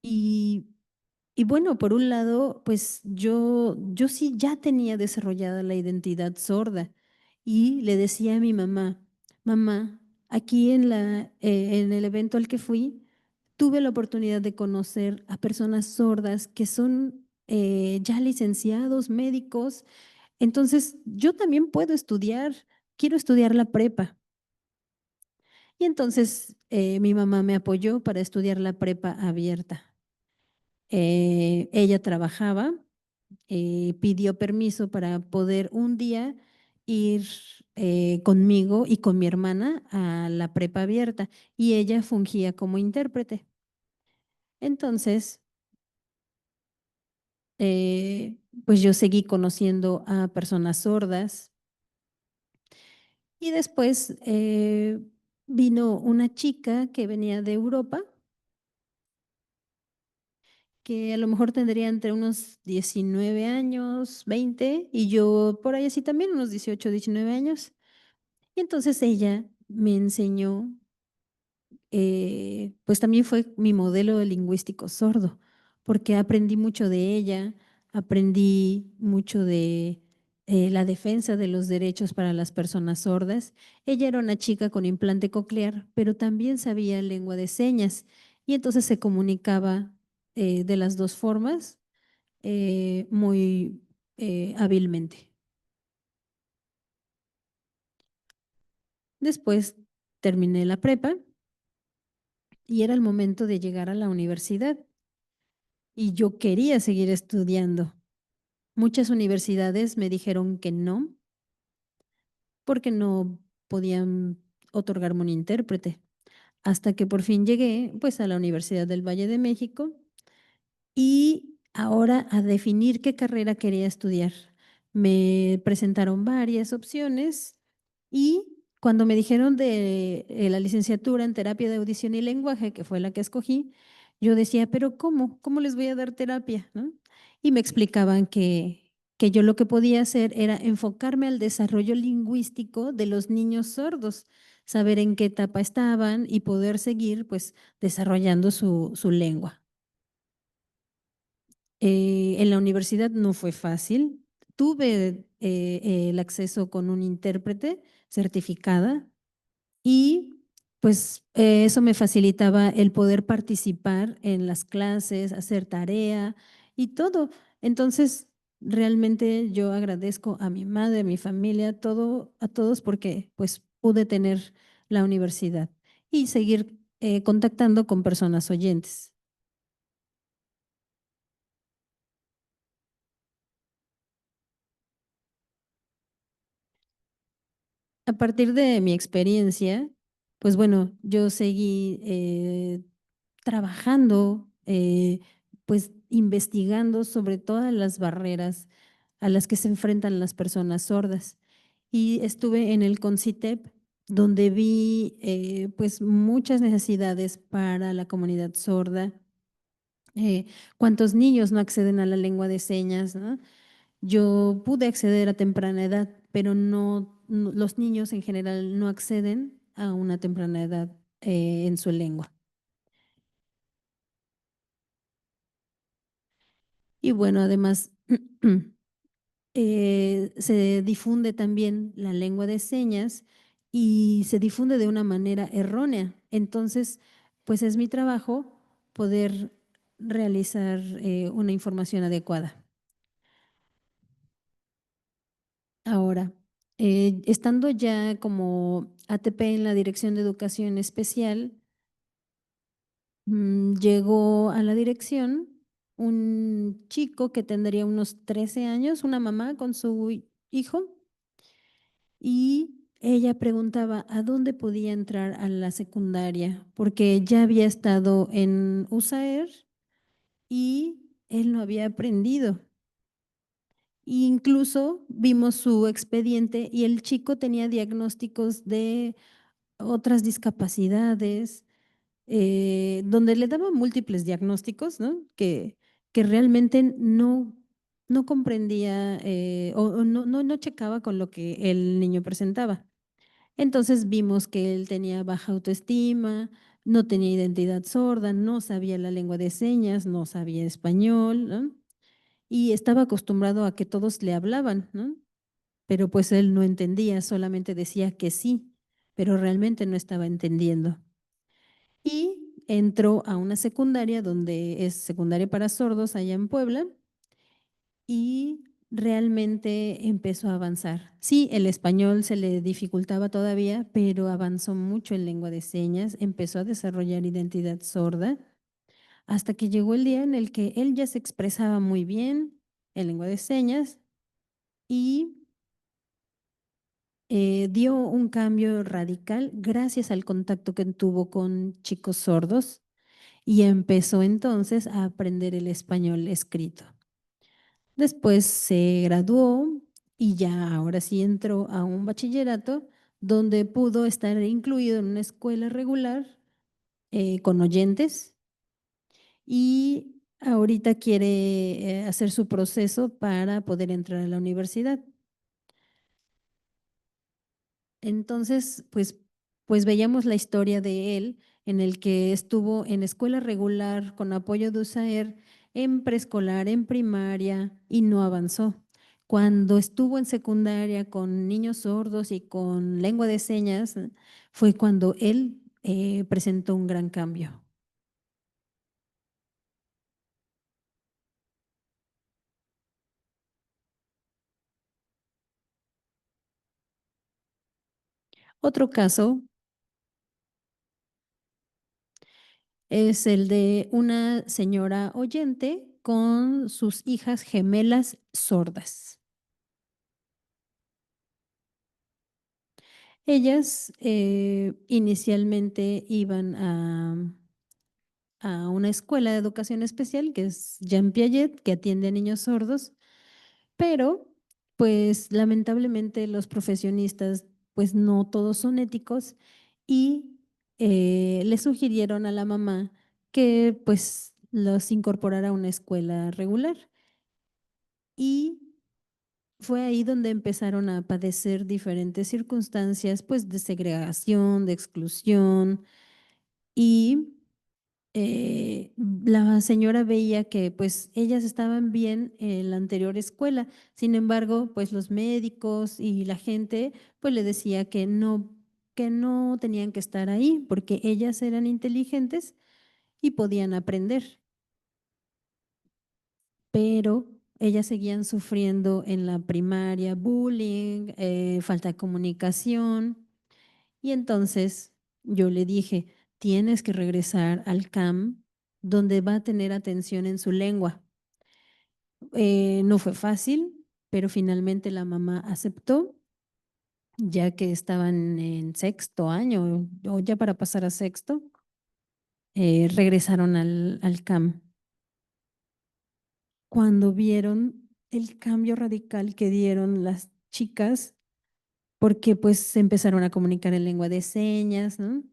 y, y bueno, por un lado, pues yo sí ya tenía desarrollada la identidad sorda y le decía a mi mamá, mamá, aquí en el evento al que fui, tuve la oportunidad de conocer a personas sordas que son ya licenciados, médicos, entonces yo también puedo estudiar, quiero estudiar la prepa. Y entonces mi mamá me apoyó para estudiar la prepa abierta. Ella trabajaba, pidió permiso para poder un día ir conmigo y con mi hermana a la prepa abierta y ella fungía como intérprete. Entonces, pues yo seguí conociendo a personas sordas y después vino una chica que venía de Europa que a lo mejor tendría entre unos 19 años, 20, y yo por ahí así también, unos 18, 19 años. Y entonces ella me enseñó, pues también fue mi modelo lingüístico sordo, porque aprendí mucho de ella, aprendí mucho de la defensa de los derechos para las personas sordas. Ella era una chica con implante coclear, pero también sabía lengua de señas y entonces se comunicaba de las dos formas muy hábilmente. Después terminé la prepa y era el momento de llegar a la universidad y yo quería seguir estudiando. Muchas universidades me dijeron que no, porque no podían otorgarme un intérprete, hasta que por fin llegué pues a la Universidad del Valle de México y ahora a definir qué carrera quería estudiar. Me presentaron varias opciones y cuando me dijeron de la licenciatura en terapia de audición y lenguaje, que fue la que escogí, yo decía, pero ¿cómo? ¿Cómo les voy a dar terapia? ¿No? Y me explicaban que yo lo que podía hacer era enfocarme al desarrollo lingüístico de los niños sordos, saber en qué etapa estaban y poder seguir pues desarrollando su lengua. En la universidad no fue fácil. Tuve el acceso con un intérprete certificada y pues eso me facilitaba el poder participar en las clases, hacer tarea y todo. Entonces, realmente yo agradezco a mi madre, a mi familia, todo, a todos porque pues pude tener la universidad y seguir contactando con personas oyentes. A partir de mi experiencia, pues bueno, yo seguí trabajando, pues investigando sobre todas las barreras a las que se enfrentan las personas sordas. Y estuve en el CONCITEP, donde vi pues muchas necesidades para la comunidad sorda. ¿Cuántos niños no acceden a la lengua de señas, ¿no? Yo pude acceder a temprana edad, pero los niños en general no acceden a una temprana edad en su lengua. Y bueno, además se difunde también la lengua de señas y se difunde de una manera errónea. Entonces, pues es mi trabajo poder realizar una información adecuada. Ahora, estando ya como ATP en la Dirección de Educación Especial, llegó a la dirección un chico que tendría unos 13 años, una mamá con su hijo, y ella preguntaba a dónde podía entrar a la secundaria, porque ya había estado en USAER y él no había aprendido. Incluso vimos su expediente y el chico tenía diagnósticos de otras discapacidades, donde le daban múltiples diagnósticos, ¿no? Que realmente no comprendía o no checaba con lo que el niño presentaba. Entonces vimos que él tenía baja autoestima, no tenía identidad sorda, no sabía la lengua de señas, no sabía español, ¿no? Y estaba acostumbrado a que todos le hablaban, ¿no? Pero pues él no entendía, solamente decía que sí, pero realmente no estaba entendiendo. Y entró a una secundaria donde es secundaria para sordos allá en Puebla y realmente empezó a avanzar. Sí, el español se le dificultaba todavía, pero avanzó mucho en lengua de señas, empezó a desarrollar identidad sorda, hasta que llegó el día en el que él ya se expresaba muy bien en lengua de señas y dio un cambio radical gracias al contacto que tuvo con chicos sordos y empezó entonces a aprender el español escrito. Después se graduó y ya ahora sí entró a un bachillerato donde pudo estar incluido en una escuela regular con oyentes y ahorita quiere hacer su proceso para poder entrar a la universidad. Entonces, pues veíamos la historia de él en el que estuvo en escuela regular con apoyo de USAER, en preescolar, en primaria y no avanzó. Cuando estuvo en secundaria con niños sordos y con lengua de señas, fue cuando él presentó un gran cambio. Otro caso es el de una señora oyente con sus hijas gemelas sordas. Ellas inicialmente iban a una escuela de educación especial que es Jean Piaget, que atiende a niños sordos, pero pues lamentablemente los profesionistas pues no todos son éticos y le sugirieron a la mamá que pues los incorporara a una escuela regular. Y fue ahí donde empezaron a padecer diferentes circunstancias, pues de segregación, de exclusión y la señora veía que pues ellas estaban bien en la anterior escuela, sin embargo, pues los médicos y la gente pues le decía que no tenían que estar ahí porque ellas eran inteligentes y podían aprender, pero ellas seguían sufriendo en la primaria bullying, falta de comunicación. Y entonces yo le dije, tienes que regresar al CAM donde va a tener atención en su lengua. No fue fácil, pero finalmente la mamá aceptó, ya que estaban en sexto año o ya para pasar a sexto, regresaron al CAM. Cuando vieron el cambio radical que dieron las chicas, porque pues se empezaron a comunicar en lengua de señas, ¿no?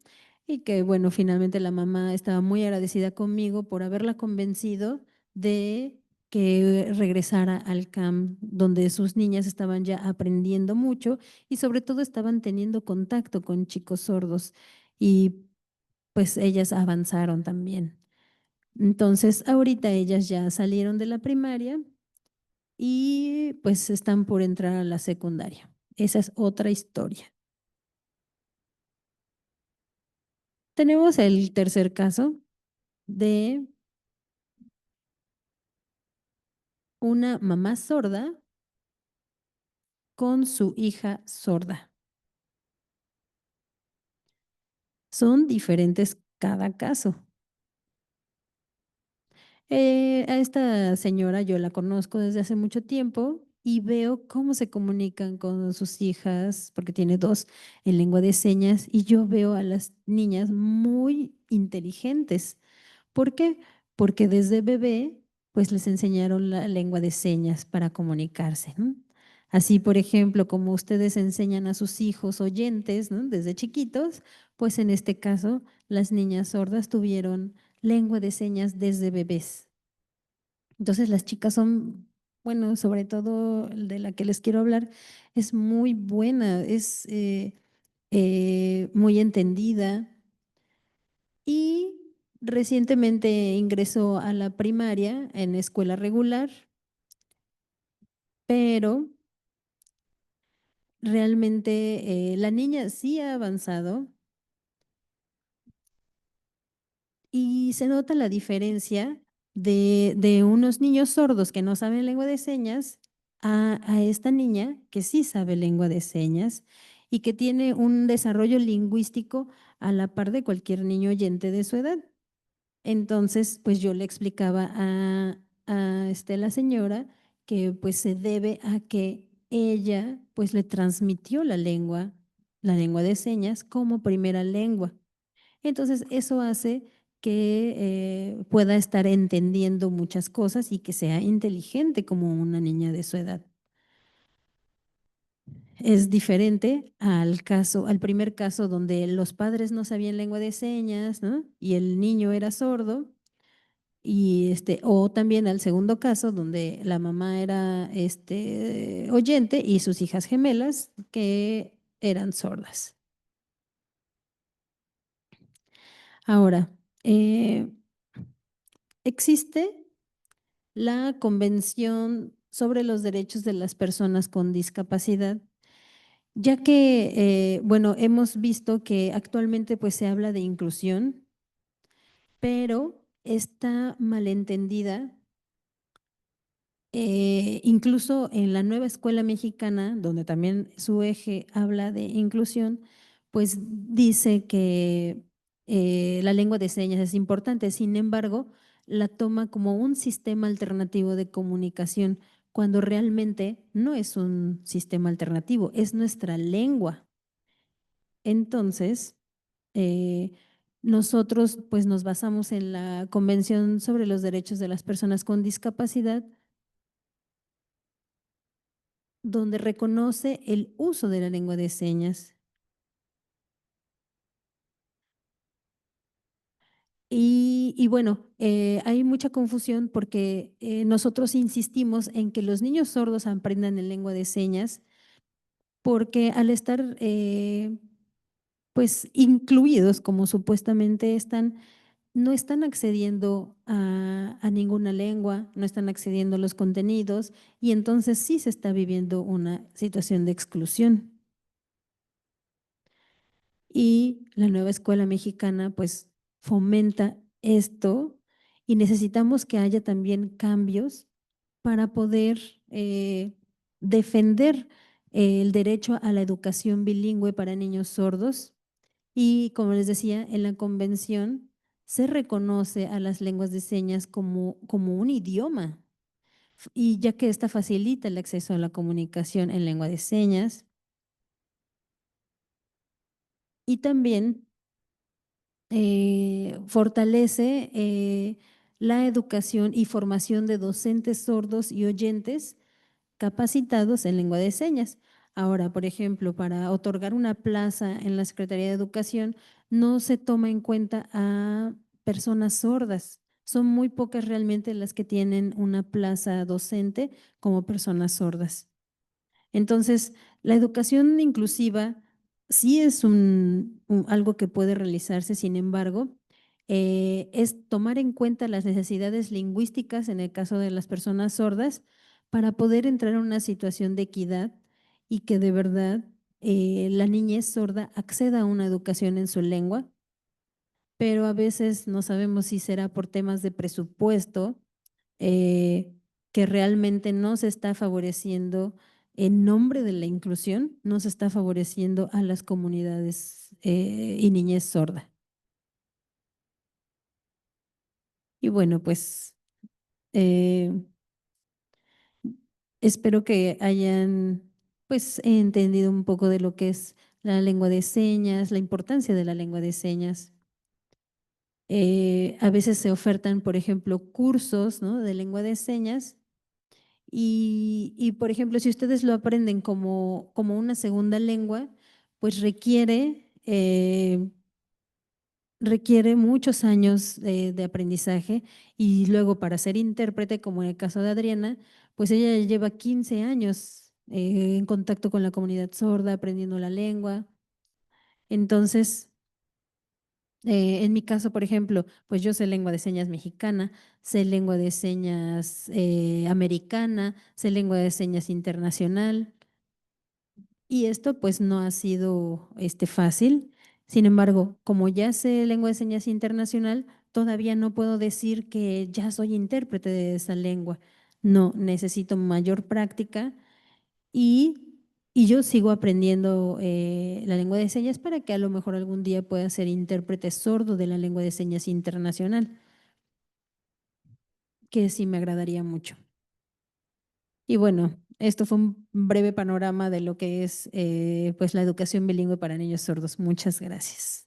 Y que bueno, finalmente la mamá estaba muy agradecida conmigo por haberla convencido de que regresara al CAM, donde sus niñas estaban ya aprendiendo mucho y sobre todo estaban teniendo contacto con chicos sordos y pues ellas avanzaron también. Entonces, ahorita ellas ya salieron de la primaria y pues están por entrar a la secundaria. Esa es otra historia. Tenemos el tercer caso de una mamá sorda con su hija sorda. Son diferentes cada caso. A esta señora yo la conozco desde hace mucho tiempo y veo cómo se comunican con sus hijas, porque tiene dos en lengua de señas, y yo veo a las niñas muy inteligentes. ¿Por qué? Porque desde bebé, pues les enseñaron la lengua de señas para comunicarse, ¿no? Así, por ejemplo, como ustedes enseñan a sus hijos oyentes, ¿no? Desde chiquitos, pues en este caso, las niñas sordas tuvieron lengua de señas desde bebés. Entonces, las chicas son, bueno, sobre todo de la que les quiero hablar, es muy buena, es muy entendida y recientemente ingresó a la primaria en escuela regular, pero realmente la niña sí ha avanzado y se nota la diferencia de unos niños sordos que no saben lengua de señas a esta niña que sí sabe lengua de señas y que tiene un desarrollo lingüístico a la par de cualquier niño oyente de su edad. Entonces, pues yo le explicaba a la señora que pues se debe a que ella pues le transmitió la lengua de señas como primera lengua. Entonces, eso hace que pueda estar entendiendo muchas cosas y que sea inteligente como una niña de su edad. Es diferente al caso, al primer caso donde los padres no sabían lengua de señas, ¿no? Y el niño era sordo. Y o también al segundo caso, donde la mamá era oyente y sus hijas gemelas que eran sordas. Ahora, existe la Convención sobre los Derechos de las Personas con Discapacidad, ya que, bueno, hemos visto que actualmente pues se habla de inclusión, pero está malentendida. Incluso en la nueva escuela mexicana, donde también su eje habla de inclusión, pues dice que la lengua de señas es importante. Sin embargo, la toma como un sistema alternativo de comunicación, cuando realmente no es un sistema alternativo, es nuestra lengua. Entonces, eh, nosotros pues nos basamos en la Convención sobre los Derechos de las Personas con Discapacidad, donde reconoce el uso de la lengua de señas. Y bueno, hay mucha confusión porque nosotros insistimos en que los niños sordos aprendan en lengua de señas, porque al estar pues incluidos como supuestamente están, no están accediendo a ninguna lengua, no están accediendo a los contenidos, y entonces sí se está viviendo una situación de exclusión. Y la nueva escuela mexicana pues fomenta esto, y necesitamos que haya también cambios para poder defender el derecho a la educación bilingüe para niños sordos. Y como les decía, en la convención se reconoce a las lenguas de señas como un idioma, y ya que esta facilita el acceso a la comunicación en lengua de señas, y también fortalece la educación y formación de docentes sordos y oyentes capacitados en lengua de señas. Ahora, por ejemplo, para otorgar una plaza en la Secretaría de Educación, no se toma en cuenta a personas sordas. Son muy pocas realmente las que tienen una plaza docente como personas sordas. Entonces, la educación inclusiva sí es algo que puede realizarse. Sin embargo, es tomar en cuenta las necesidades lingüísticas en el caso de las personas sordas para poder entrar a una situación de equidad, y que de verdad la niñez sorda acceda a una educación en su lengua. Pero a veces no sabemos si será por temas de presupuesto, eh, que realmente no se está favoreciendo en nombre de la inclusión, no se está favoreciendo a las comunidades y niñez sorda. Y bueno, pues eh, espero que hayan pues entendido un poco de lo que es la lengua de señas, la importancia de la lengua de señas. A veces se ofertan, por ejemplo, cursos, ¿no?, de lengua de señas. Y, por ejemplo, si ustedes lo aprenden como una segunda lengua, pues requiere muchos años de aprendizaje, y luego para ser intérprete, como en el caso de Adriana, pues ella ya lleva 15 años en contacto con la comunidad sorda, aprendiendo la lengua. Entonces, en mi caso, por ejemplo, pues yo sé lengua de señas mexicana, sé lengua de señas americana, sé lengua de señas internacional, y esto pues no ha sido fácil. Sin embargo, como ya sé lengua de señas internacional, todavía no puedo decir que ya soy intérprete de esa lengua. No, necesito mayor práctica, y, y yo sigo aprendiendo la lengua de señas para que a lo mejor algún día pueda ser intérprete sordo de la lengua de señas internacional, que sí me agradaría mucho. Y bueno, esto fue un breve panorama de lo que es pues la educación bilingüe para niños sordos. Muchas gracias.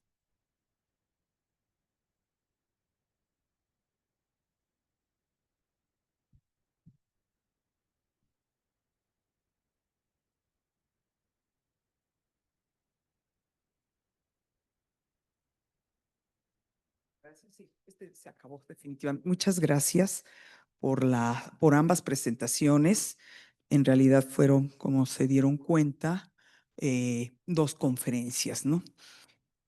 Gracias. Sí, se acabó definitivamente. Muchas gracias por ambas presentaciones. En realidad fueron, como se dieron cuenta, dos conferencias, ¿no?,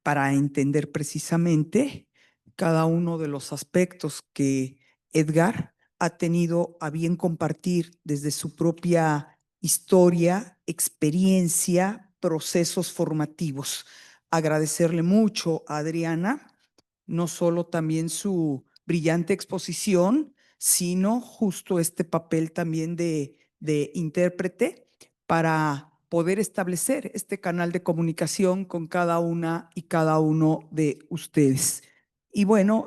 para entender precisamente cada uno de los aspectos que Edgar ha tenido a bien compartir desde su propia historia, experiencia, procesos formativos. Agradecerle mucho a Adriana, no solo también su brillante exposición, sino justo este papel también de intérprete para poder establecer este canal de comunicación con cada una y cada uno de ustedes. Y bueno,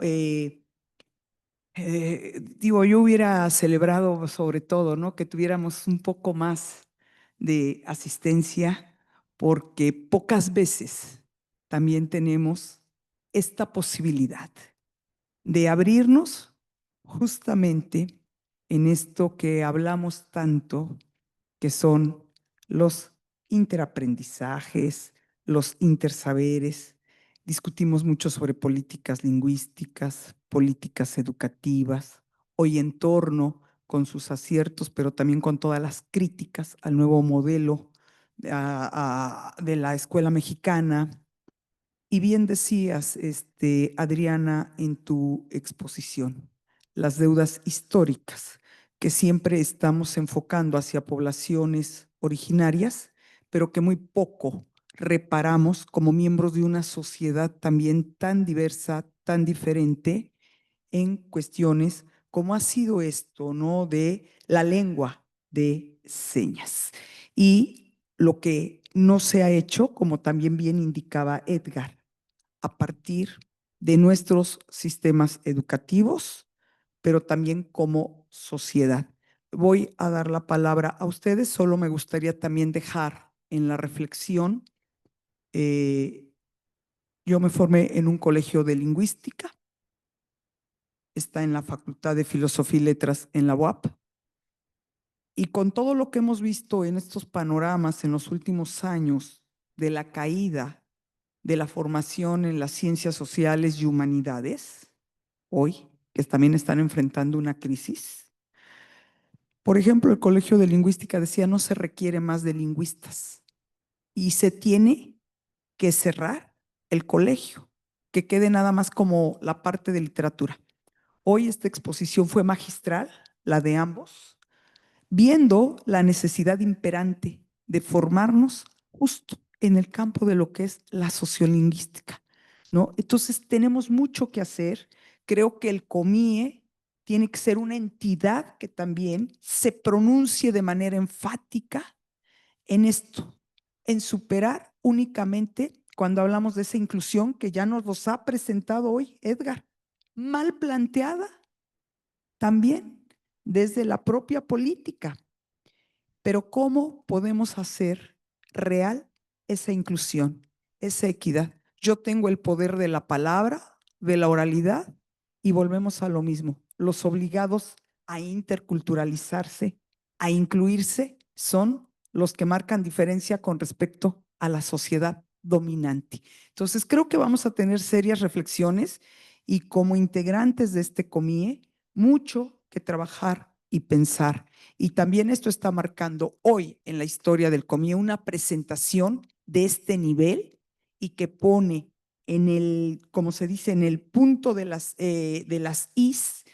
digo, yo hubiera celebrado sobre todo, ¿no? Que tuviéramos un poco más de asistencia, porque pocas veces también tenemos esta posibilidad de abrirnos justamente en esto que hablamos tanto, que son los interaprendizajes, los intersaberes. Discutimos mucho sobre políticas lingüísticas, políticas educativas, hoy en torno con sus aciertos, pero también con todas las críticas al nuevo modelo de la escuela mexicana. Y bien decías, Adriana, en tu exposición, las deudas históricas, que siempre estamos enfocando hacia poblaciones originarias, pero que muy poco reparamos como miembros de una sociedad también tan diversa, tan diferente, en cuestiones como ha sido esto, ¿no? De la lengua de señas. Y lo que no se ha hecho, como también bien indicaba Edgar, a partir de nuestros sistemas educativos, pero también como sociedad. Voy a dar la palabra a ustedes, solo me gustaría también dejar en la reflexión. Yo me formé en un colegio de lingüística, está en la Facultad de Filosofía y Letras en la UAP, y con todo lo que hemos visto en estos panoramas en los últimos años de la caída de la formación en las ciencias sociales y humanidades, hoy, que también están enfrentando una crisis. Por ejemplo, el Colegio de Lingüística decía no se requiere más de lingüistas y se tiene que cerrar el colegio, que quede nada más como la parte de literatura. Hoy esta exposición fue magistral, la de ambos, viendo la necesidad imperante de formarnos justo en el campo de lo que es la sociolingüística, ¿no? Entonces tenemos mucho que hacer. Creo que el COMIE tiene que ser una entidad que también se pronuncie de manera enfática en esto, en superar únicamente cuando hablamos de esa inclusión que ya nos los ha presentado hoy Edgar, mal planteada también desde la propia política. Pero ¿cómo podemos hacer real esa inclusión, esa equidad? Yo tengo el poder de la palabra, de la oralidad, y volvemos a lo mismo. Los obligados a interculturalizarse, a incluirse, son los que marcan diferencia con respecto a la sociedad dominante. Entonces, creo que vamos a tener serias reflexiones y como integrantes de este COMIE, mucho que trabajar y pensar. Y también esto está marcando hoy en la historia del COMIE una presentación de este nivel y que pone en el, como se dice, en el punto de las is,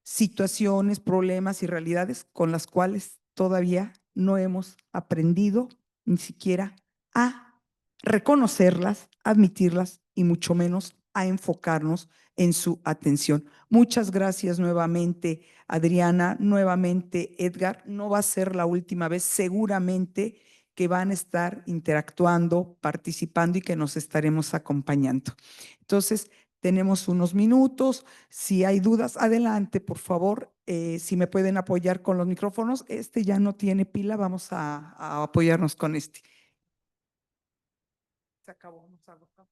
situaciones, problemas y realidades con las cuales todavía no hemos aprendido ni siquiera a reconocerlas, admitirlas y mucho menos a enfocarnos en su atención. Muchas gracias nuevamente, Adriana, nuevamente, Edgar. No va a ser la última vez, seguramente que van a estar interactuando, participando y que nos estaremos acompañando. Entonces, tenemos unos minutos. Si hay dudas, adelante, por favor. Si me pueden apoyar con los micrófonos. Este ya no tiene pila, vamos a apoyarnos con este. Se acabó, nos agotó.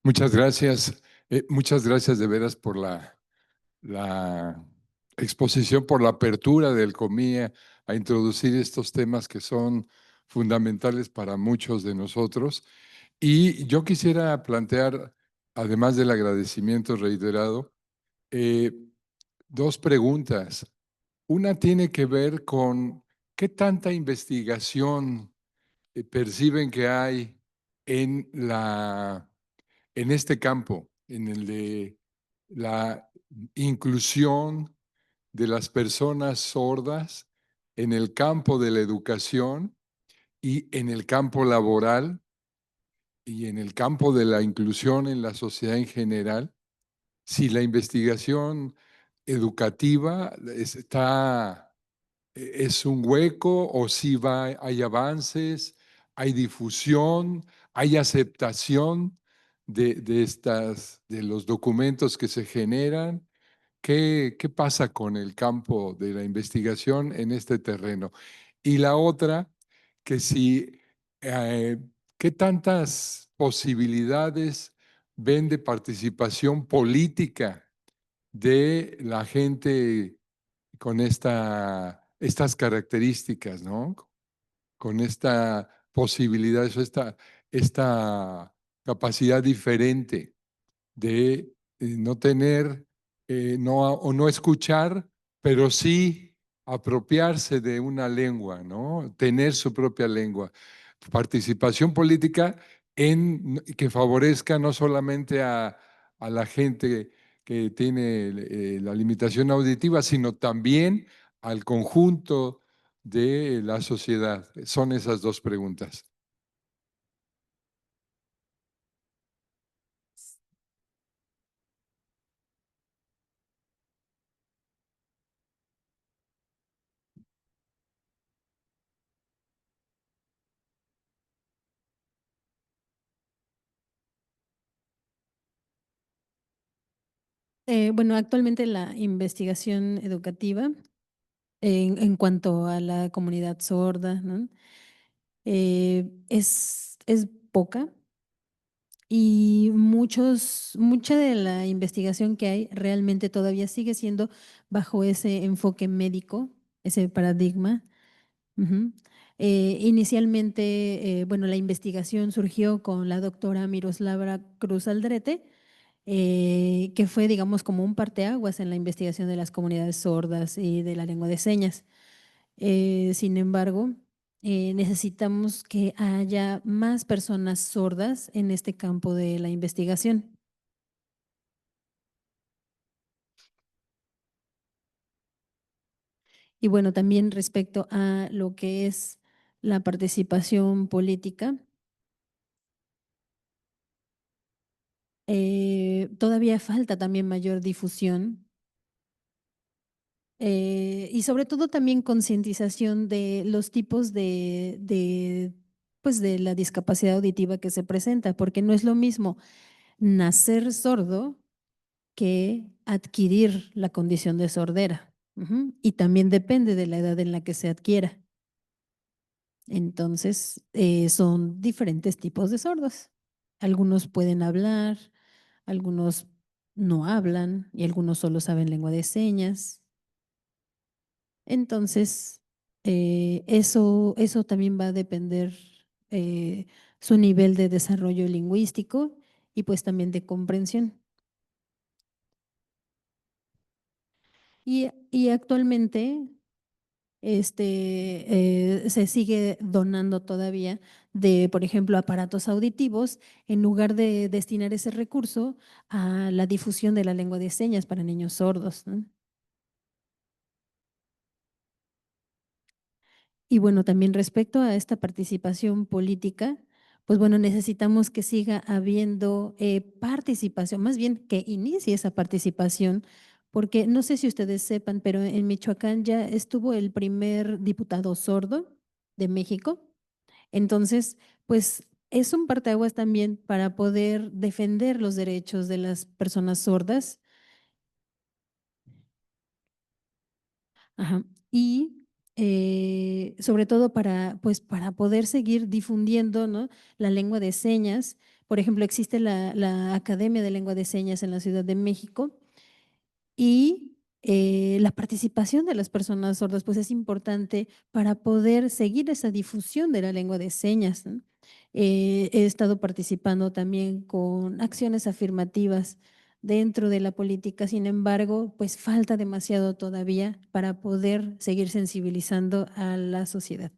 Muchas gracias de veras por la exposición, por la apertura del COMIE a introducir estos temas que son fundamentales para muchos de nosotros. Y yo quisiera plantear, además del agradecimiento reiterado, dos preguntas. Una tiene que ver con qué tanta investigación perciben que hay en en este campo, en el de la inclusión de las personas sordas en el campo de la educación y en el campo laboral y en el campo de la inclusión en la sociedad en general. si la investigación educativa es un hueco o si hay avances, hay difusión, hay aceptación de los documentos que se generan. ¿Qué pasa con el campo de la investigación en este terreno? Y la otra, que si, eh, ¿qué tantas posibilidades ven de participación política de la gente con estas características, ¿no? Con esta posibilidad, esta capacidad diferente de no tener, o no escuchar, pero sí apropiarse de una lengua, ¿no? Tener su propia lengua. Participación política que favorezca no solamente a la gente que tiene la limitación auditiva, sino también al conjunto de la sociedad. Son esas dos preguntas. Bueno, actualmente la investigación educativa en cuanto a la comunidad sorda, ¿no? Es poca y mucha de la investigación que hay realmente todavía sigue siendo bajo ese enfoque médico, ese paradigma. Ujú. Inicialmente, bueno, la investigación surgió con la doctora Miroslava Cruz Aldrete, que fue, digamos, como un parteaguas en la investigación de las comunidades sordas y de la lengua de señas. Sin embargo, necesitamos que haya más personas sordas en este campo de la investigación. Y bueno, también respecto a lo que es la participación política, todavía falta también mayor difusión y sobre todo también concientización de los tipos pues de la discapacidad auditiva que se presenta, porque no es lo mismo nacer sordo que adquirir la condición de sordera. Ujú. Y también depende de la edad en la que se adquiera. Entonces, son diferentes tipos de sordos. Algunos pueden hablar, algunos no hablan y algunos solo saben lengua de señas. Entonces, eso también va a depender su nivel de desarrollo lingüístico y pues también de comprensión. Y actualmente se sigue donando todavía de, por ejemplo, aparatos auditivos en lugar de destinar ese recurso a la difusión de la lengua de señas para niños sordos, ¿no? Y bueno, también respecto a esta participación política, pues bueno, necesitamos que siga habiendo participación, más bien que inicie esa participación, porque no sé si ustedes sepan, pero en Michoacán ya estuvo el primer diputado sordo de México. Entonces, pues es un parteaguas también para poder defender los derechos de las personas sordas. Ajá. Y sobre todo para, pues, para poder seguir difundiendo, ¿no?, la lengua de señas. Por ejemplo, existe la Academia de Lengua de Señas en la Ciudad de México y la participación de las personas sordas pues es importante para poder seguir esa difusión de la lengua de señas, ¿no? He estado participando también con acciones afirmativas dentro de la política, sin embargo, pues falta demasiado todavía para poder seguir sensibilizando a la sociedad.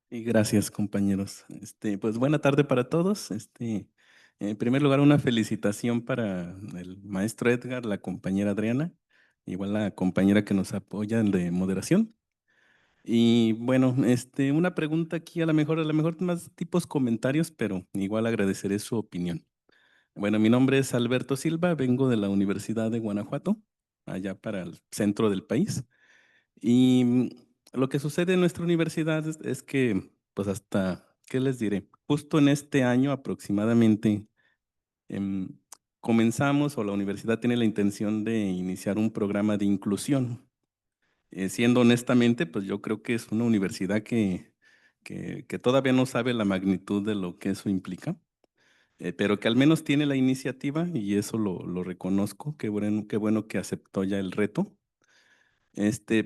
Y gracias, compañeros. Pues buena tarde para todos. En primer lugar, una felicitación para el maestro Edgar, la compañera Adriana, igual la compañera que nos apoya en de moderación. Y bueno, una pregunta aquí, a lo mejor más tipos comentarios, pero igual agradeceré su opinión. Bueno, mi nombre es Alberto Silva, vengo de la Universidad de Guanajuato, allá para el centro del país. Y lo que sucede en nuestra universidad es que, pues hasta, ¿qué les diré? Justo en este año aproximadamente, em, comenzamos o la universidad tiene la intención de iniciar un programa de inclusión. Siendo honestamente, pues yo creo que es una universidad que todavía no sabe la magnitud de lo que eso implica, pero que al menos tiene la iniciativa y eso lo reconozco. Qué bueno que aceptó ya el reto.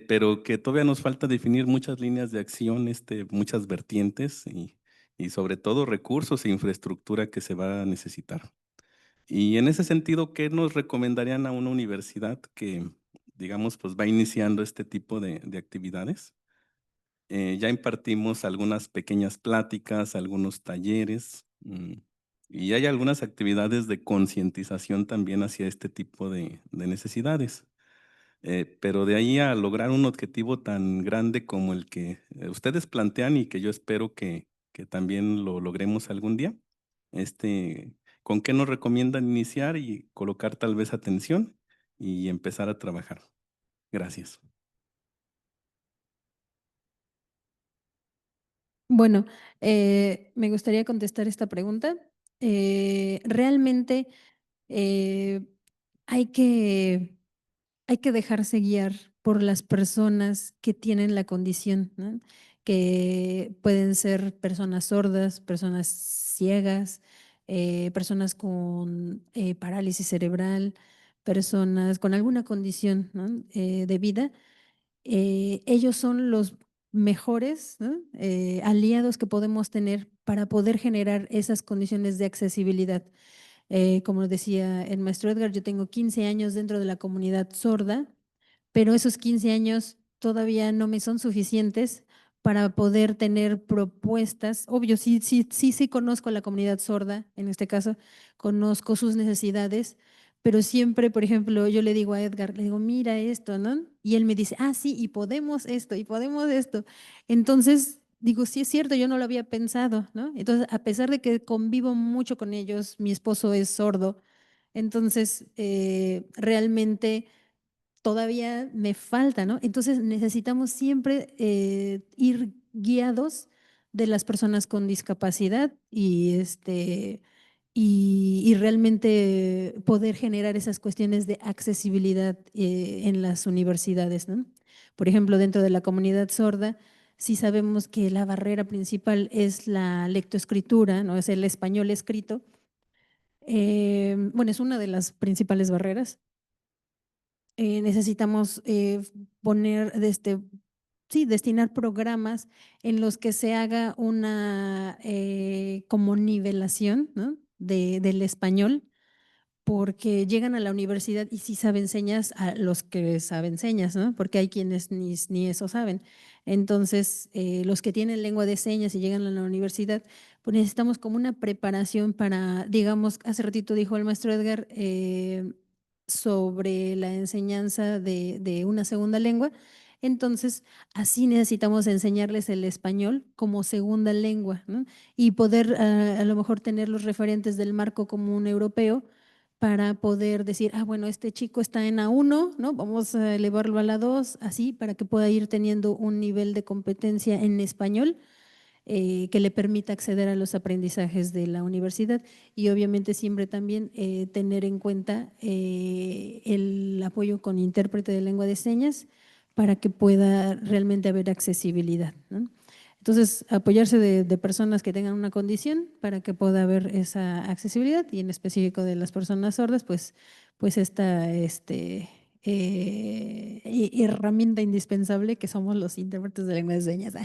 Pero que todavía nos falta definir muchas líneas de acción, muchas vertientes y sobre todo recursos e infraestructura que se va a necesitar. Y en ese sentido, ¿qué nos recomendarían a una universidad que, digamos, pues va iniciando este tipo de actividades? Ya impartimos algunas pequeñas pláticas, algunos talleres, y hay algunas actividades de concientización también hacia este tipo de necesidades. Pero de ahí a lograr un objetivo tan grande como el que ustedes plantean y que yo espero que también lo logremos algún día, ¿con qué nos recomiendan iniciar y colocar tal vez atención y empezar a trabajar? Gracias. Bueno, me gustaría contestar esta pregunta. Realmente eh, hay que, hay que dejarse guiar por las personas que tienen la condición, ¿no? Que pueden ser personas sordas, personas ciegas, personas con parálisis cerebral, personas con alguna condición, ¿no? De vida. Ellos son los mejores, ¿no? Aliados que podemos tener para poder generar esas condiciones de accesibilidad. Como decía el maestro Edgar, yo tengo 15 años dentro de la comunidad sorda, pero esos 15 años todavía no me son suficientes para poder tener propuestas. Obvio, sí conozco a la comunidad sorda, en este caso, conozco sus necesidades, pero siempre, por ejemplo, yo le digo a Edgar, le digo, mira esto, ¿no? Y él me dice, ah, sí, y podemos esto, y podemos esto. Entonces, digo, sí es cierto, yo no lo había pensado, ¿no? Entonces, a pesar de que convivo mucho con ellos, mi esposo es sordo, entonces realmente todavía me falta, ¿no? Entonces necesitamos siempre ir guiados de las personas con discapacidad y realmente poder generar esas cuestiones de accesibilidad en las universidades, ¿no? Por ejemplo, dentro de la comunidad sorda, sí sabemos que la barrera principal es la lectoescritura, ¿no? Es el español escrito. Bueno, es una de las principales barreras. Necesitamos poner, sí, destinar programas en los que se haga una como nivelación, ¿no? Del español, porque llegan a la universidad y sí saben señas a los que saben señas, ¿no? Porque hay quienes ni eso saben. Entonces, los que tienen lengua de señas y llegan a la universidad, pues necesitamos como una preparación para, digamos, hace ratito dijo el maestro Edgar, sobre la enseñanza de una segunda lengua. Entonces, así necesitamos enseñarles el español como segunda lengua, ¿no? Y poder a lo mejor tener los referentes del marco común europeo para poder decir, ah, bueno, este chico está en A1, ¿no? Vamos a elevarlo a la 2, así, para que pueda ir teniendo un nivel de competencia en español que le permita acceder a los aprendizajes de la universidad y obviamente siempre también tener en cuenta el apoyo con intérprete de lengua de señas para que pueda realmente haber accesibilidad, ¿no? Entonces, apoyarse de personas que tengan una condición para que pueda haber esa accesibilidad y en específico de las personas sordas, pues esta herramienta indispensable que somos los intérpretes de lengua de señas.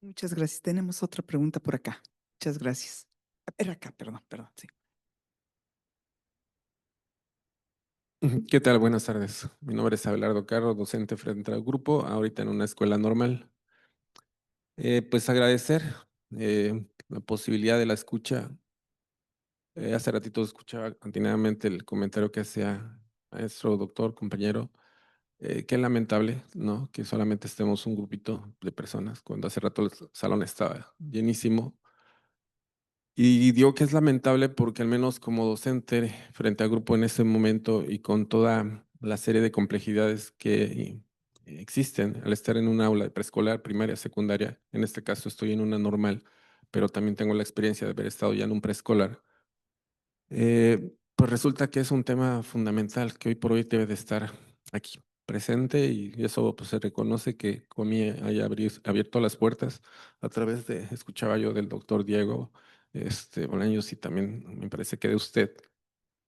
Muchas gracias. Tenemos otra pregunta por acá. Muchas gracias. Era acá, perdón, sí. ¿Qué tal? Buenas tardes. Mi nombre es Abelardo Carro, docente frente al grupo, ahorita en una escuela normal. Pues agradecer la posibilidad de la escucha. Hace ratito escuchaba atinadamente el comentario que hacía maestro, doctor, compañero. Qué lamentable, ¿no? Que solamente estemos un grupito de personas, cuando hace rato el salón estaba llenísimo. Y digo que es lamentable porque al menos como docente frente al grupo en ese momento y con toda la serie de complejidades que existen al estar en un aula de preescolar, primaria, secundaria, en este caso estoy en una normal, pero también tengo la experiencia de haber estado ya en un preescolar, pues resulta que es un tema fundamental que hoy por hoy debe de estar aquí presente y eso pues se reconoce que Comi haya abierto las puertas a través de, escuchaba yo del doctor Diego Bolaños y también me parece que de usted.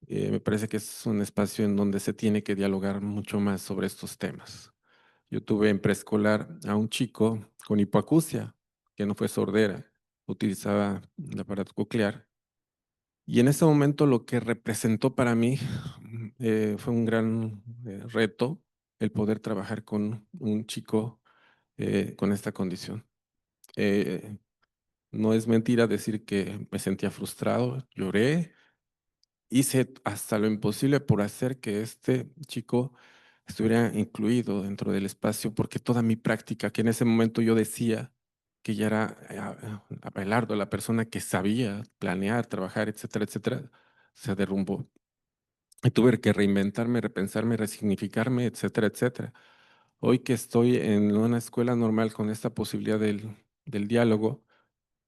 Me parece que es un espacio en donde se tiene que dialogar mucho más sobre estos temas. Yo tuve en preescolar a un chico con hipoacusia, que no fue sordera, utilizaba el aparato coclear. Y en ese momento lo que representó para mí fue un gran reto el poder trabajar con un chico con esta condición. Eh, no es mentira decir que me sentía frustrado, lloré, hice hasta lo imposible por hacer que este chico estuviera incluido dentro del espacio, porque toda mi práctica, que en ese momento yo decía que ya era Abelardo, la persona que sabía planear, trabajar, etcétera, etcétera, se derrumbó. Y tuve que reinventarme, repensarme, resignificarme, etcétera, etcétera. Hoy que estoy en una escuela normal con esta posibilidad del diálogo,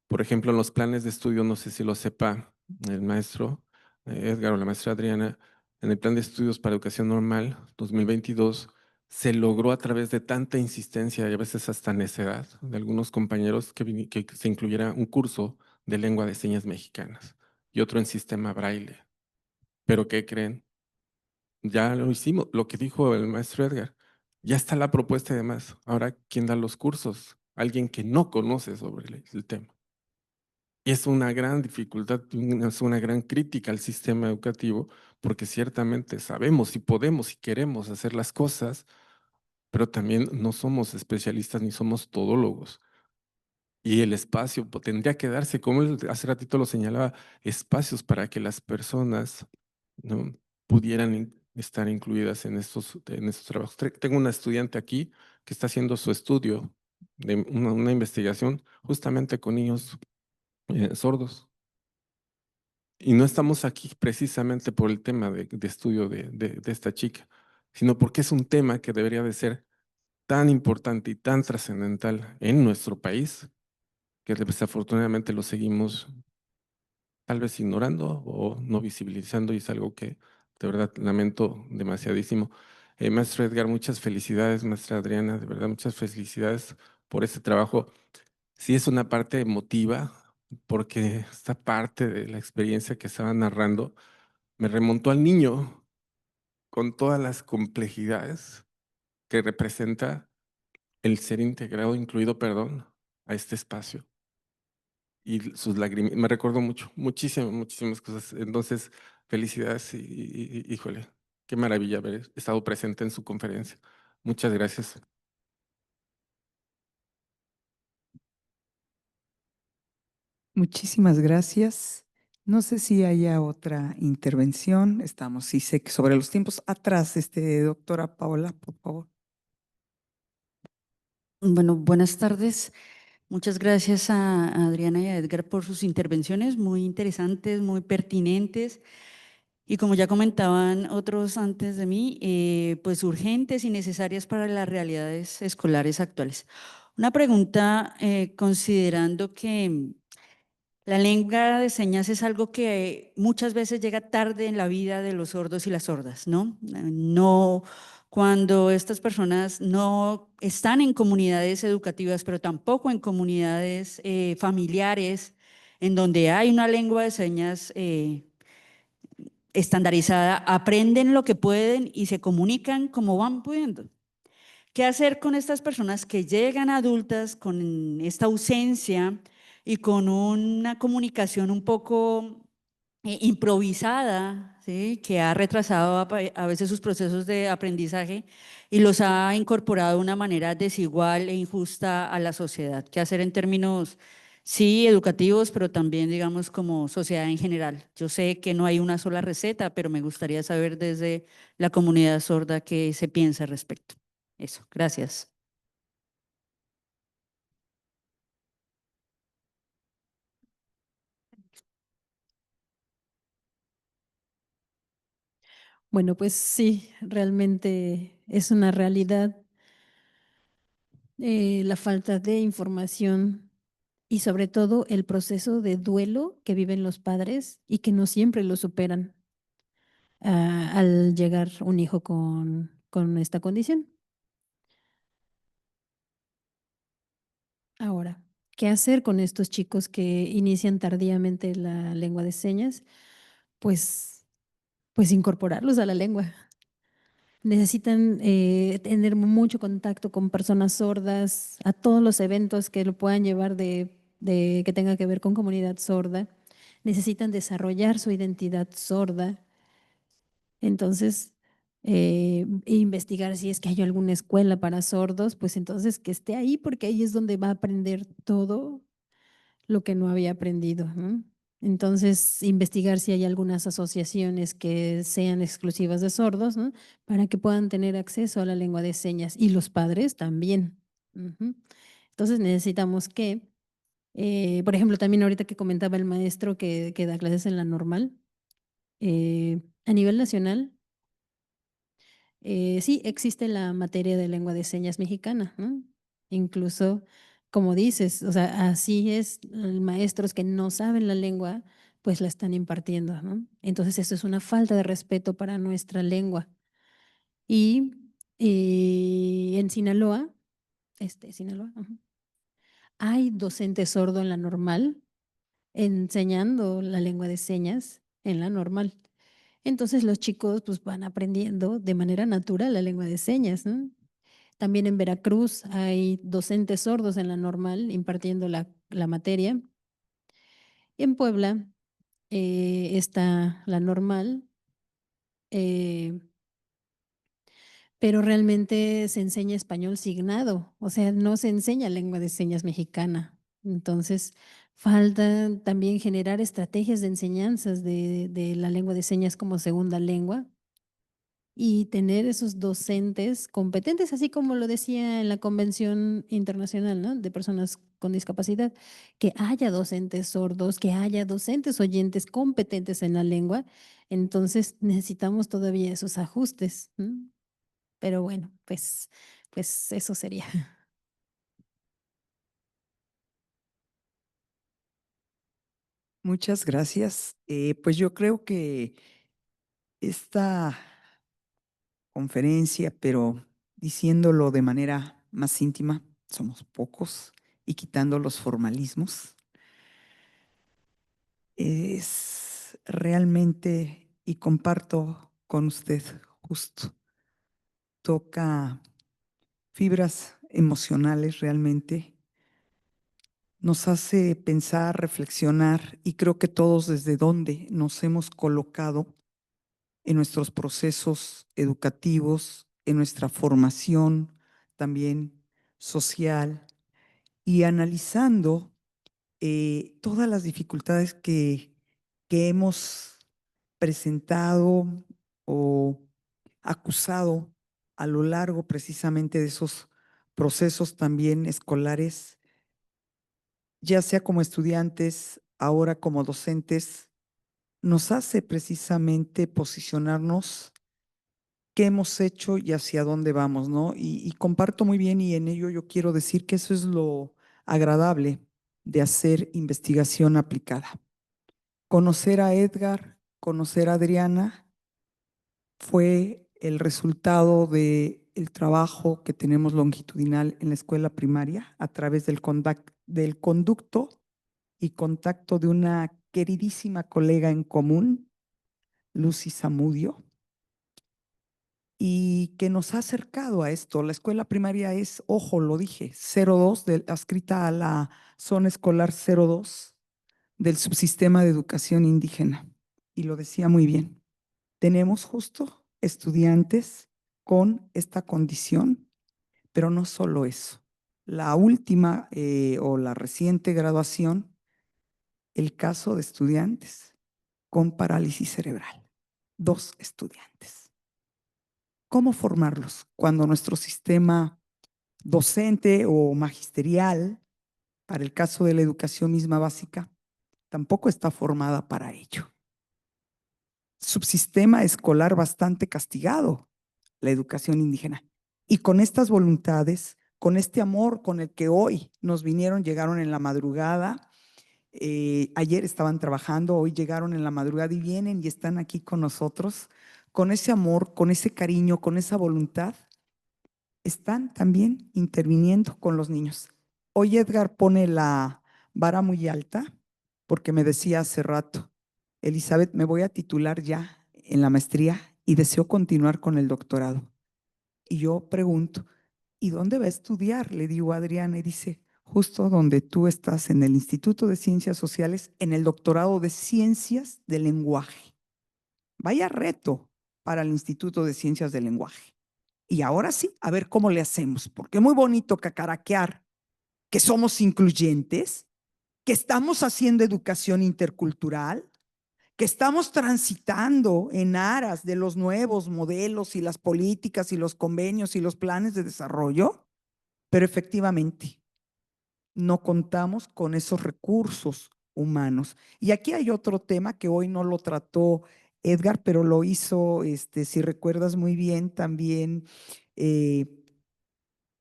por ejemplo, en los planes de estudio, no sé si lo sepa el maestro Edgar o la maestra Adriana, en el plan de estudios para educación normal 2022, se logró a través de tanta insistencia y a veces hasta necedad de algunos compañeros que se incluyera un curso de lengua de señas mexicanas y otro en sistema braille. Pero ¿qué creen? Ya lo hicimos, lo que dijo el maestro Edgar. Ya está la propuesta y demás. Ahora, ¿quién da los cursos? Alguien que no conoce sobre el tema. Y es una gran dificultad, es una gran crítica al sistema educativo, porque ciertamente sabemos y podemos y queremos hacer las cosas, pero también no somos especialistas ni somos todólogos. Y el espacio tendría que darse, como hace ratito lo señalaba, espacios para que las personas, ¿no?, pudieran estar incluidas en estos trabajos. Tengo una estudiante aquí que está haciendo su estudio de una investigación justamente con niños sordos. Y no estamos aquí precisamente por el tema de estudio de esta chica, sino porque es un tema que debería de ser tan importante y tan trascendental en nuestro país, que desafortunadamente lo seguimos tal vez ignorando o no visibilizando, y es algo que de verdad lamento demasiadísimo. Maestro Edgar, muchas felicidades, maestra Adriana, de verdad muchas felicidades por este trabajo. Sí es una parte emotiva, porque esta parte de la experiencia que estaba narrando me remontó al niño con todas las complejidades que representa el ser integrado, incluido, perdón, a este espacio. Y sus lágrimas, me recordó mucho, muchísimas cosas. Entonces, felicidades híjole, qué maravilla haber estado presente en su conferencia. Muchas gracias. Muchísimas gracias. No sé si haya otra intervención. Estamos, sí sé que sobre los tiempos atrás, doctora Paola, por favor. Bueno, buenas tardes. Muchas gracias a Adriana y a Edgar por sus intervenciones muy interesantes, muy pertinentes y, como ya comentaban otros antes de mí, pues urgentes y necesarias para las realidades escolares actuales. Una pregunta, considerando que la lengua de señas es algo que muchas veces llega tarde en la vida de los sordos y las sordas, ¿no? No, cuando estas personas no están en comunidades educativas, pero tampoco en comunidades familiares, en donde hay una lengua de señas estandarizada, aprenden lo que pueden y se comunican como van pudiendo. ¿Qué hacer con estas personas que llegan adultas con esta ausencia y con una comunicación un poco improvisada, ¿sí?, que ha retrasado a veces sus procesos de aprendizaje y los ha incorporado de una manera desigual e injusta a la sociedad? ¿Qué hacer en términos Sí, educativos, pero también, digamos, como sociedad en general. Yo sé que no hay una sola receta, pero me gustaría saber desde la comunidad sorda qué se piensa al respecto. Eso, gracias. Bueno, pues sí, realmente es una realidad la falta de información y sobre todo el proceso de duelo que viven los padres y que no siempre lo superan al llegar un hijo con esta condición. Ahora, ¿qué hacer con estos chicos que inician tardíamente la lengua de señas? Pues, pues incorporarlos a la lengua. Necesitan tener mucho contacto con personas sordas, a todos los eventos que lo puedan llevar de que tenga que ver con comunidad sorda. Necesitan desarrollar su identidad sorda. Entonces, investigar si es que hay alguna escuela para sordos, pues entonces que esté ahí porque ahí es donde va a aprender todo lo que no había aprendido, ¿no? Entonces, investigar si hay algunas asociaciones que sean exclusivas de sordos, ¿no? Para que puedan tener acceso a la lengua de señas y los padres también. Ujú. Entonces, necesitamos que, por ejemplo, también ahorita que comentaba el maestro que da clases en la normal, a nivel nacional, sí existe la materia de lengua de señas mexicana, ¿no? Incluso, como dices, o sea, así es, maestros que no saben la lengua, pues la están impartiendo, ¿no? Entonces, eso es una falta de respeto para nuestra lengua. Y en Sinaloa, Sinaloa, ujú, hay docente sordo en la normal enseñando la lengua de señas en la normal. Entonces los chicos pues van aprendiendo de manera natural la lengua de señas, ¿no? También en Veracruz hay docentes sordos en la normal impartiendo la materia. En Puebla está la normal, eh, pero realmente se enseña español signado, o sea, no se enseña lengua de señas mexicana. Entonces, falta también generar estrategias de enseñanzas de la lengua de señas como segunda lengua y tener esos docentes competentes, así como lo decía en la Convención Internacional, ¿no? De Personas con Discapacidad, que haya docentes sordos, que haya docentes oyentes competentes en la lengua. Entonces necesitamos todavía esos ajustes, ¿no? Pero bueno, pues eso sería. Muchas gracias. Pues yo creo que esta conferencia, pero diciéndolo de manera más íntima, somos pocos y quitando los formalismos, es realmente, y comparto con usted, justo, toca fibras emocionales realmente, nos hace pensar, reflexionar y creo que todos desde donde nos hemos colocado en nuestros procesos educativos, en nuestra formación también social y analizando todas las dificultades que hemos presentado o acusado a lo largo precisamente de esos procesos también escolares, ya sea como estudiantes, ahora como docentes, nos hace precisamente posicionarnos qué hemos hecho y hacia dónde vamos, ¿no? Y comparto muy bien y en ello yo quiero decir que eso es lo agradable de hacer investigación aplicada. Conocer a Edgar, conocer a Adriana fue el resultado de el trabajo que tenemos longitudinal en la escuela primaria a través del conducto y contacto de una queridísima colega en común, Lucy Zamudio, y que nos ha acercado a esto. La escuela primaria es, ojo, lo dije, 02, adscrita a la zona escolar 02 del subsistema de educación indígena. Y lo decía muy bien. Tenemos justo estudiantes con esta condición, pero no solo eso. la última o la reciente graduación, el caso de estudiantes con parálisis cerebral. 2 estudiantes. ¿Cómo formarlos cuando nuestro sistema docente o magisterial, para el caso de la educación misma básica, tampoco está formada para ello? Subsistema escolar bastante castigado, la educación indígena. Y con estas voluntades, con este amor con el que hoy nos vinieron, llegaron en la madrugada, ayer estaban trabajando, hoy llegaron en la madrugada y vienen y están aquí con nosotros, con ese amor, con ese cariño, con esa voluntad, están también interviniendo con los niños. Hoy Edgar pone la vara muy alta porque me decía hace rato, Elizabeth, me voy a titular ya en la maestría y deseo continuar con el doctorado. Y yo pregunto, ¿y dónde va a estudiar? Le digo a Adriana y dice, justo donde tú estás, en el Instituto de Ciencias Sociales, en el doctorado de Ciencias del Lenguaje. Vaya reto para el Instituto de Ciencias del Lenguaje. Y ahora sí, a ver cómo le hacemos, porque es muy bonito cacaraquear que somos incluyentes, que estamos haciendo educación intercultural, que estamos transitando en aras de los nuevos modelos y las políticas y los convenios y los planes de desarrollo, pero efectivamente no contamos con esos recursos humanos. Y aquí hay otro tema que hoy no lo trató Edgar, pero lo hizo, si recuerdas muy bien, también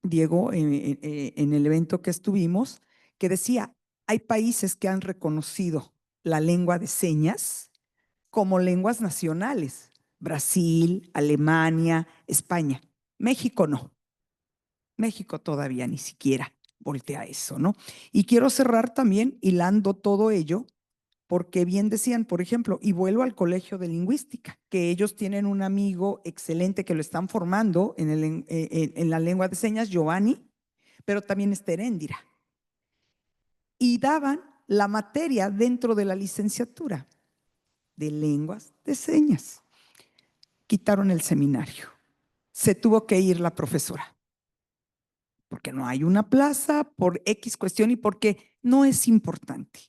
Diego, en el evento que estuvimos, que decía, hay países que han reconocido la lengua de señas como lenguas nacionales. Brasil, Alemania, España. México no. México todavía ni siquiera voltea eso, ¿no? Y quiero cerrar también hilando todo ello, porque bien decían, por ejemplo, y vuelvo al Colegio de Lingüística, que ellos tienen un amigo excelente que lo están formando en la lengua de señas, Giovanni, pero también está Heréndira. Y daban la materia dentro de la licenciatura de lenguas de señas. Quitaron el seminario. Se tuvo que ir la profesora, porque no hay una plaza, por X cuestión y porque no es importante.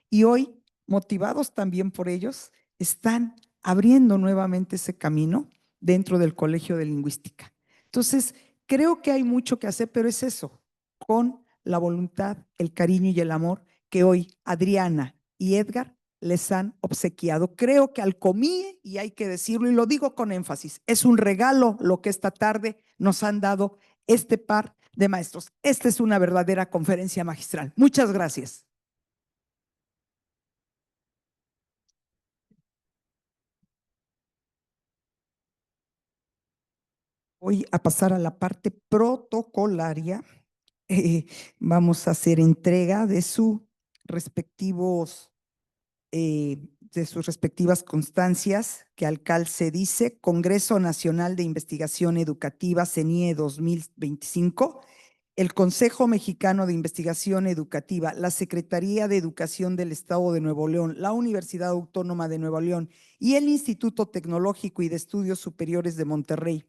Y hoy, motivados también por ellos, están abriendo nuevamente ese camino dentro del Colegio de Lingüística. Entonces, creo que hay mucho que hacer, pero es eso, con la voluntad, el cariño y el amor que hoy Adriana y Edgar les han obsequiado. Creo que al COMIE, y hay que decirlo, y lo digo con énfasis, es un regalo lo que esta tarde nos han dado este par de maestros. Esta es una verdadera conferencia magistral. Muchas gracias. Voy a pasar a la parte protocolaria. Vamos a hacer entrega de sus respectivas constancias que al calce dice Congreso Nacional de Investigación Educativa CENIE 2025, el Consejo Mexicano de Investigación Educativa, la Secretaría de Educación del Estado de Nuevo León, la Universidad Autónoma de Nuevo León y el Instituto Tecnológico y de Estudios Superiores de Monterrey,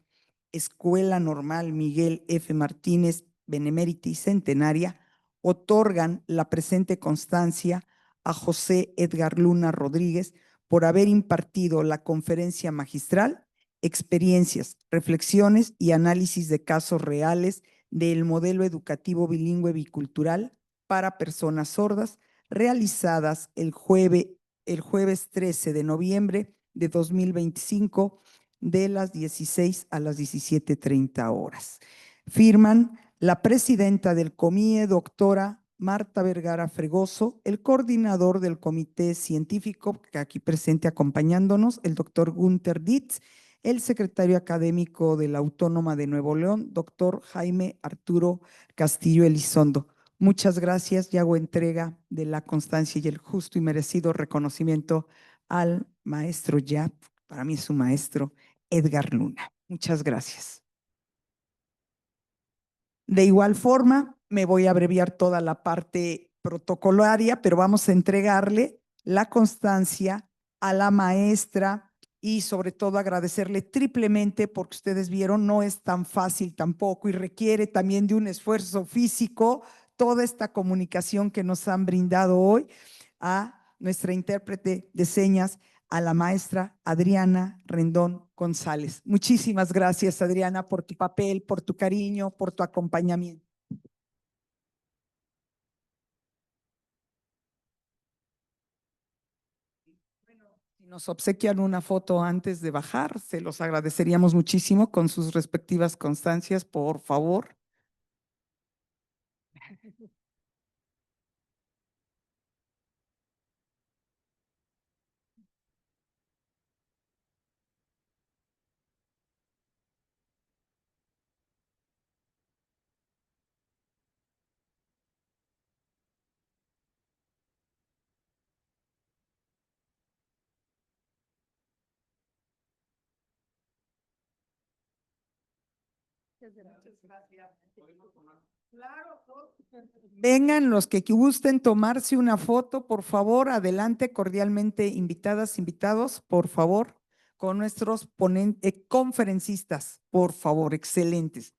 Escuela Normal Miguel F. Martínez, Benemérita y Centenaria, otorgan la presente constancia a José Edgar Luna Rodríguez por haber impartido la conferencia magistral, experiencias, reflexiones y análisis de casos reales del modelo educativo bilingüe bicultural para personas sordas, realizadas el jueves 13 de noviembre de 2025 de las 16 a las 17:30 horas. Firman la presidenta del COMIE, doctora Marta Vergara Fregoso, el coordinador del comité científico, que aquí presente acompañándonos, el doctor Gunther Dietz, el secretario académico de la Autónoma de Nuevo León, doctor Jaime Arturo Castillo Elizondo. Muchas gracias y hago entrega de la constancia y el justo y merecido reconocimiento al maestro ya, para mí es su maestro, Edgar Luna. Muchas gracias. De igual forma, me voy a abreviar toda la parte protocolaria, pero vamos a entregarle la constancia a la maestra y sobre todo agradecerle triplemente porque ustedes vieron, no es tan fácil tampoco y requiere también de un esfuerzo físico toda esta comunicación que nos han brindado hoy a nuestra intérprete de señas, a la maestra Adriana Rendón González. Muchísimas gracias, Adriana, por tu papel, por tu cariño, por tu acompañamiento. Si nos obsequian una foto antes de bajar, se los agradeceríamos muchísimo con sus respectivas constancias, por favor. Vengan los que gusten tomarse una foto, por favor, adelante, cordialmente invitadas, invitados, por favor, con nuestros conferencistas, por favor, excelentes.